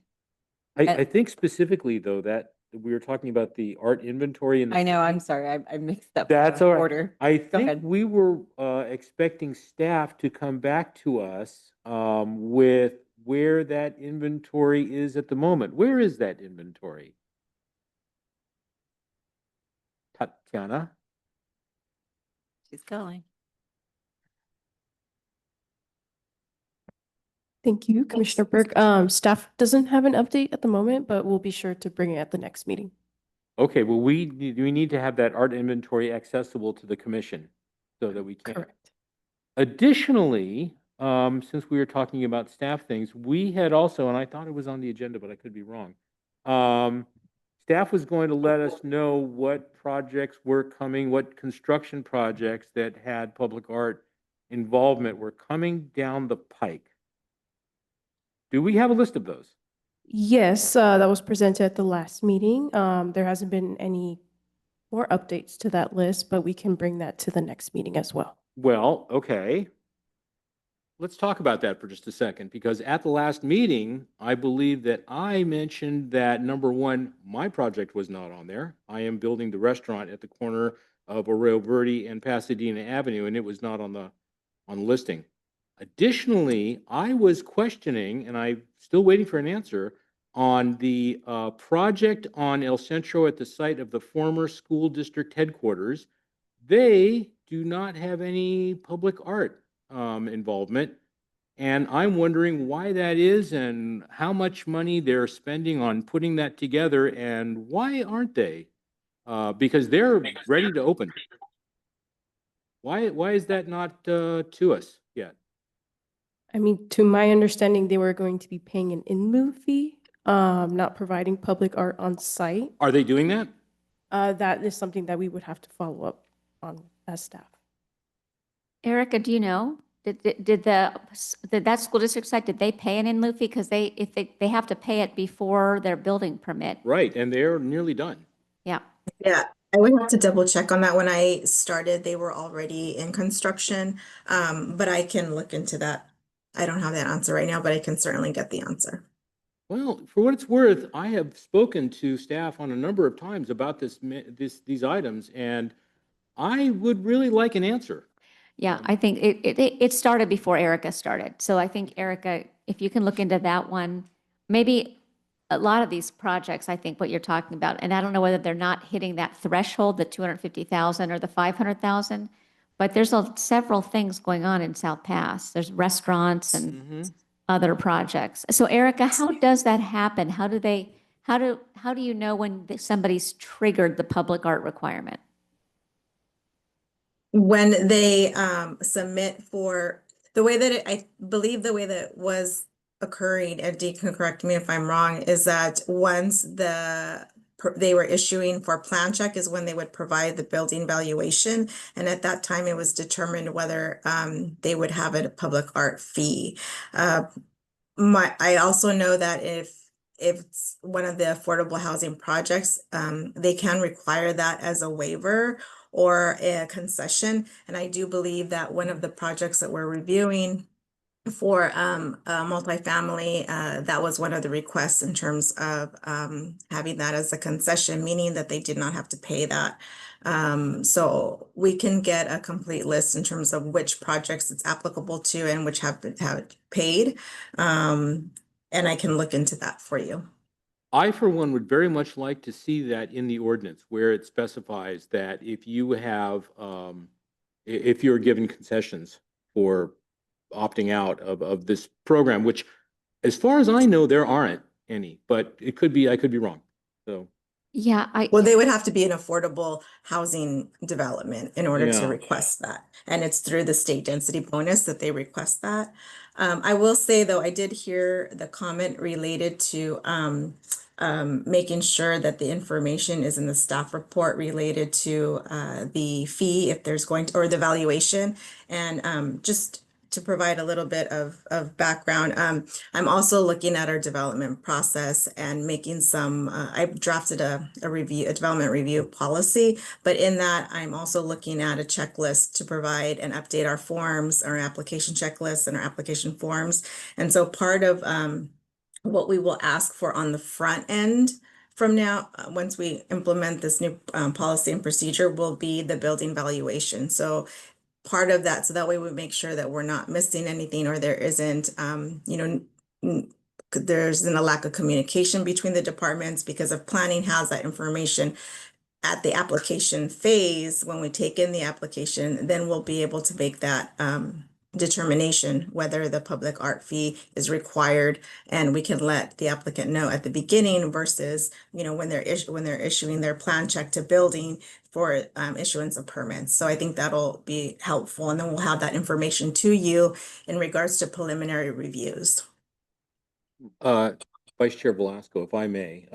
I think specifically though, that we were talking about the art inventory and I know, I'm sorry, I mixed up. That's the all right. Order. I Go think ahead. we were expecting staff to come back to us with where that inventory is at the moment. Where is that inventory? Tatiana? She's going. Thank you, Commissioner Burke. Staff doesn't have an update at the moment, but we'll be sure to bring it at the next meeting. Okay, well, we need to have that art inventory accessible to the commission so that we can. Correct. Additionally, since we were talking about staff things, we had also, and I thought it was on the agenda, but I could be wrong. Staff was going to let us know what projects were coming, what construction projects that had public art involvement were coming down the pike. Do we have a list of those? Yes, that was presented at the last meeting. There hasn't been any more updates to that list, but we can bring that to the next meeting as well. Well, okay. Let's talk about that for just a second, because at the last meeting, I believe that I mentioned that number one, my project was not on there. I am building the restaurant at the corner of Arroyo Verde and Pasadena Avenue, and it was not on the listing. Additionally, I was questioning, and I'm still waiting for an answer, on the project on El Centro at the site of the former school district headquarters. They do not have any public art involvement. And I'm wondering why that is and how much money they're spending on putting that together and why aren't they? Because they're ready to open. Why is that not to us yet? I mean, to my understanding, they were going to be paying an in lieu fee, not providing public art on site. Are they doing that? That is something that we would have to follow up on as staff. Erica, do you know, did that school district site, did they pay an in lieu fee? Because if they have to pay it before their building permit. Right, and they're nearly done. Yeah. Yeah, I would have to double check on that. When I started, they were already in construction, but I can look into that. I don't have that answer right now, but I can certainly get the answer. Well, for what it's worth, I have spoken to staff on a number of times about these items, and I would really like an answer. Yeah, I think it started before Erica started. So I think, Erica, if you can look into that one, maybe a lot of these projects, I think what you're talking about, and I don't know whether they're not hitting that threshold, the 250,000 or the 500,000, but there's several things going on in South Pass. There's restaurants and other projects. So Erica, how does that happen? How do you know when somebody's triggered the public art requirement? When they submit for the way that I believe the way that it was occurring, and Dee can correct me if I'm wrong, is that once the they were issuing for plan check is when they would provide the building valuation. And at that time, it was determined whether they would have a public art fee. I also know that if it's one of the affordable housing projects, they can require that as a waiver or a concession. And I do believe that one of the projects that we're reviewing for multifamily, that was one of the requests in terms of having that as a concession, meaning that they did not have to pay that. So we can get a complete list in terms of which projects it's applicable to and which have paid. And I can look into that for you. I, for one, would very much like to see that in the ordinance where it specifies that if you have, if you're given concessions for opting out of this program, which as far as I know, there aren't any, but it could be, I could be wrong. So, Yeah, Well, they would have to be an affordable housing development in order to Yeah. request that. And it's through the state density bonus that they request that. I will say, though, I did hear the comment related to making sure that the information is in the staff report related to the fee if there's going to, or the valuation. And just to provide a little bit of background, I'm also looking at our development process and making some, I drafted a development review policy, but in that I'm also looking at a checklist to provide and update our forms, our application checklists and our application forms. And so part of what we will ask for on the front end from now, once we implement this new policy and procedure, will be the building valuation. So part of that, so that way we make sure that we're not missing anything or there isn't, there isn't a lack of communication between the departments, because if planning has that information at the application phase, when we take in the application, then we'll be able to make that determination whether the public art fee is required, and we can let the applicant know at the beginning versus, when they're issuing their plan check to building for issuance of permits. So I think that'll be helpful, and then we'll have that information to you in regards to preliminary reviews. Vice Chair Velasco, if I may,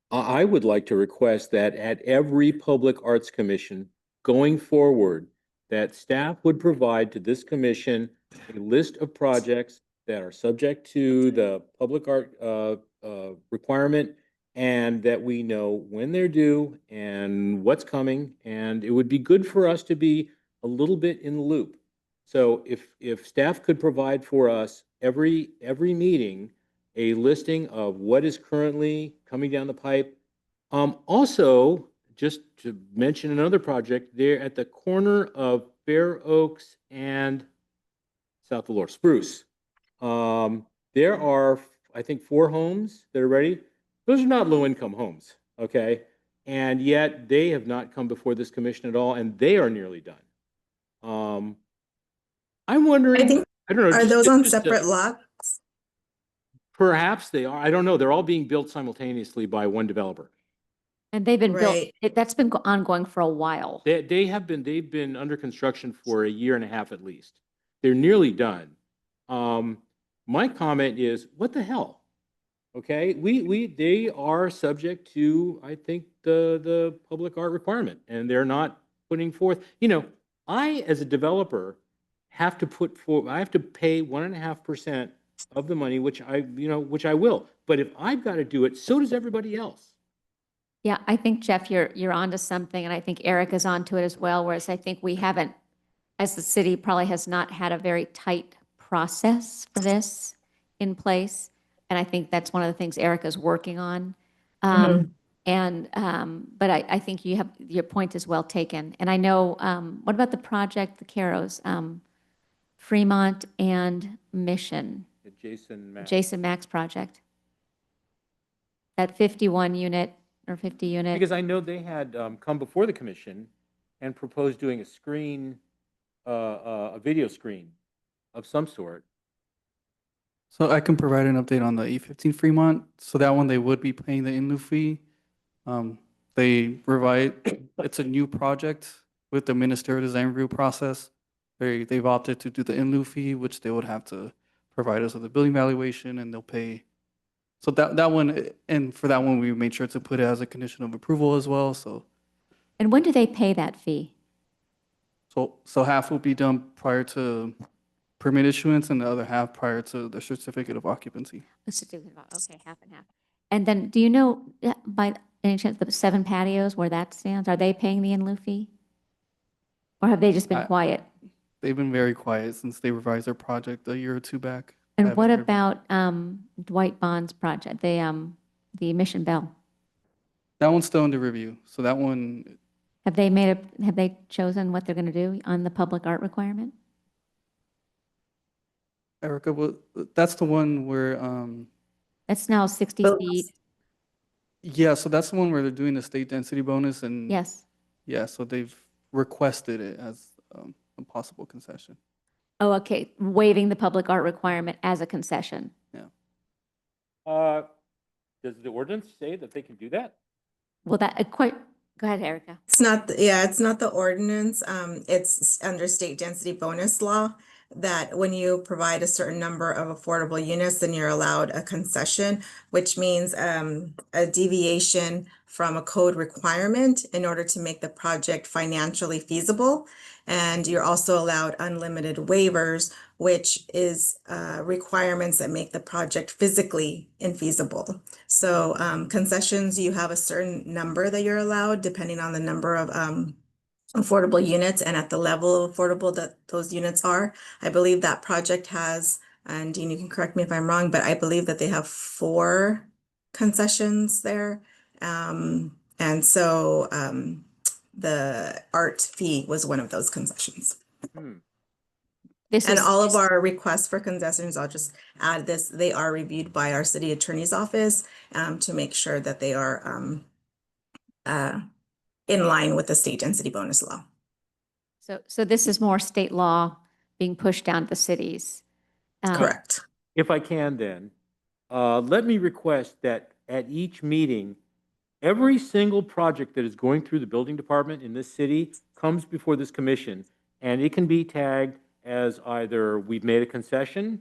I would like to request that at every Public Arts Commission going forward, that staff would provide to this commission a list of projects that are subject to the public art requirement, and that we know when they're due and what's coming. And it would be good for us to be a little bit in the loop. So if staff could provide for us every meeting a listing of what is currently coming down the pipe. Also, just to mention another project, there at the corner of Fair Oaks and South Valor, Spruce. There are, I think, 4 homes that are ready. Those are not low-income homes, okay? And yet they have not come before this commission at all, and they are nearly done. I'm wondering, I don't know. Are those on separate lots? Perhaps they are. I don't know. They're all being built simultaneously by one developer. and they've been built, Right. that's been ongoing for a while. They've been under construction for a year and a half at least. They're nearly done. My comment is, what the hell? Okay, they are subject to, I think, the public art requirement, and they're not putting forth, I, as a developer, have to pay 1.5% of the money, which I will. But if I've got to do it, so does everybody else. Yeah, I think, Jeff, you're onto something, and I think Eric is onto it as well, whereas I think we haven't, as the city probably has not had a very tight process for this in place. And I think that's one of the things Eric is working on. But I think your point is well taken. And I know, what about the project, the Caros, Fremont and Mission, Jason Max project? That 51 unit or 50 unit? Because I know they had come before the commission and proposed doing a screen, a video screen of some sort. So I can provide an update on the E15 Fremont. So that one, they would be paying the in-lieu fee. It's a new project with the ministerial design review process. They've opted to do the in-lieu fee, which they would have to provide us with a building valuation, and they'll pay So that one, and for that one, we made sure to put it as a condition of approval as well. And when do they pay that fee? So half will be done prior to permit issuance and the other half prior to the certificate of occupancy. Okay, half and half. And then, do you know, by any chance, the 7 patios, where that stands? Are they paying the in lieu fee? Or have they just been quiet? They've been very quiet since they revised their project a year or two back. I And haven't what heard- about Dwight Bond's project, the Mission Bell? That one's still under review. So that one, Have they chosen what they're going to do on the public art requirement? Erica, that's the one where, That's now 60 Well, feet. yeah, so that's the one where they're doing the state density bonus and. Yes. Yeah, so they've requested it as a possible concession. Oh, okay, waiving the public art requirement as a concession. Does the ordinance say that they can do that? Well, go ahead, Erica. It's not, it's not the ordinance. It's under state density bonus law that when you provide a certain number of affordable units, then you're allowed a concession, which means a deviation from a code requirement in order to make the project financially feasible. And you're also allowed unlimited waivers, which is requirements that make the project physically infeasible. So concessions, you have a certain number that you're allowed depending on the number of affordable units and at the level of affordable that those units are. I believe that project has, and Dean, you can correct me if I'm wrong, but I believe that they have 4 concessions there. And so the art fee was one of those concessions. And all of our requests for concessions, I'll just add this, they are reviewed by our city attorney's office to make sure that they are in line with the state density bonus law. So this is more state law being pushed down to the cities. Correct. If I can then, let me request that at each meeting, every single project that is going through the building department in this city comes before this commission, and it can be tagged as either we've made a concession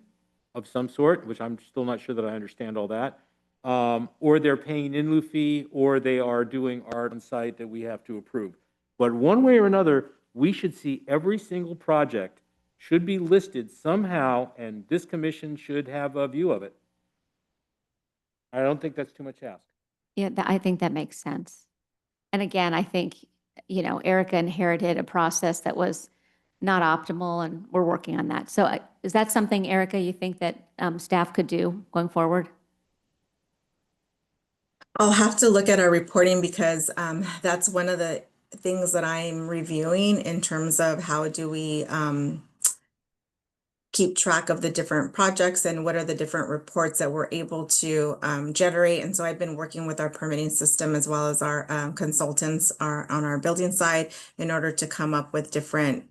of some sort, which I'm still not sure that I understand all that, or they're paying an in lieu fee, or they are doing art on site that we have to approve. But one way or another, we should see every single project should be listed somehow, and this commission should have a view of it. I don't think that's too much ask. Yeah, I think that makes sense. And again, I think, Erica inherited a process that was not optimal, and we're working on that. So is that something, Erica, you think that staff could do going forward? I'll have to look at our reporting because that's one of the things that I'm reviewing in terms of how do we keep track of the different projects and what are the different reports that we're able to generate. And so I've been working with our permitting system as well as our consultants on our building side in order to come up with different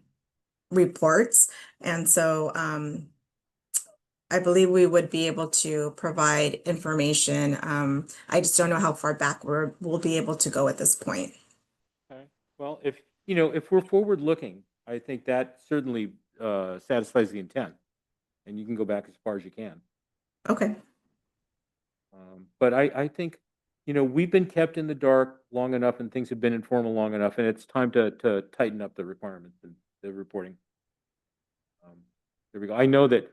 reports. And so I believe we would be able to provide information. I just don't know how far back we'll be able to go at this point. Okay. Well, if we're forward looking, I think that certainly satisfies the intent, and you can go back as far as you can. Okay. But I think, we've been kept in the dark long enough, and things have been informal long enough, and it's time to tighten up the requirements and the reporting. There we go. I know that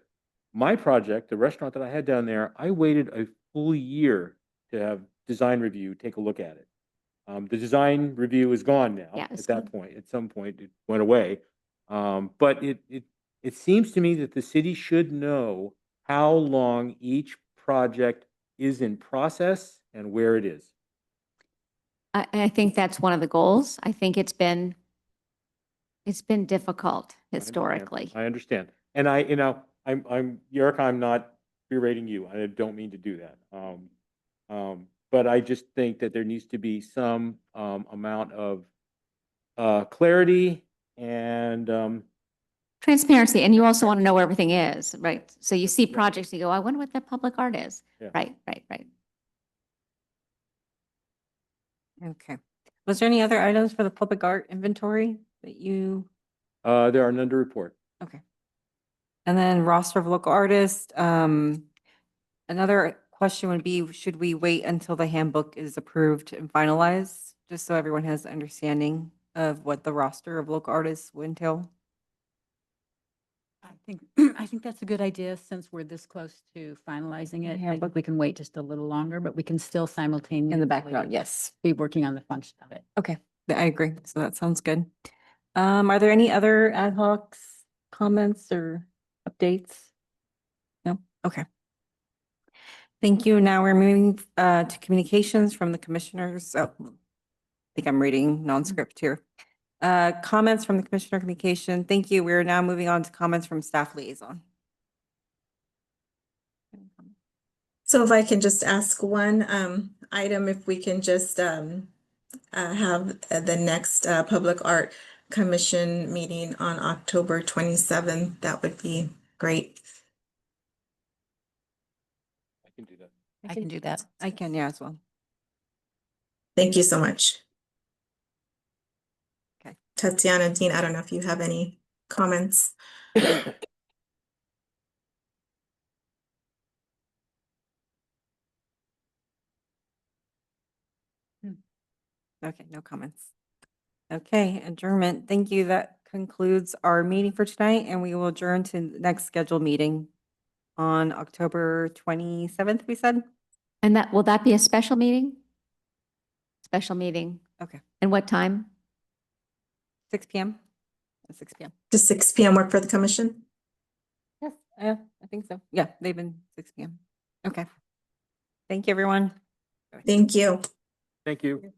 my project, the restaurant that I had down there, I waited a full year to have design review take a look at it. The design review is gone now. Yeah, At it's that point, at some point, it went away. But it seems to me that the city should know how long each project is in process and where it is. I think that's one of the goals. I think it's been difficult I understand. historically. I understand. And I'm Erica, I'm not berating you. I don't mean to do that. But I just think that there needs to be some amount of clarity and Transparency, and you also want to know where everything is, right? So you see projects, you go, I wonder what that public art is. Yeah. Right. Okay. Was there any other items for the public art inventory that you? there are none to report. Okay. And then roster of local artists. Another question would be, should we wait until the handbook is approved and finalized? Just so everyone has understanding of what the roster of local artists would entail? I think, I think that's a good idea since we're this close to finalizing it. I Handbook. think we can wait just a little longer, but we can still simultaneously. In the background, yes. Be working on the function of it. Okay, I agree. So that sounds good. Are there any other ad hocs, comments or updates? No? Okay. Thank you. Now we're moving to communications from the commissioners. Oh, I think I'm reading non-script here. Comments from the Commissioner of Communication. Thank you. We're now moving on to comments from staff liaison. So if I can just ask one item, if we can just have the next Public Art Commission meeting on October 27th, that would be great. I can do that. I can do that. I can, yeah, as well. Thank you so much. Okay. Tatiana, Dean, I don't know if you have any comments. Okay, no comments. Okay, adjournment. Thank you. That concludes our meeting for tonight, and we will adjourn to the next scheduled meeting on October 27th, we said? And will that be a special meeting? Special meeting. Okay, And what time? 6 p.m. 6 p.m. Does 6 p.m. work for the commission? Yes, I think so. Yeah, they've been 6 p.m. Okay. Thank you, everyone. Thank you. Thank you.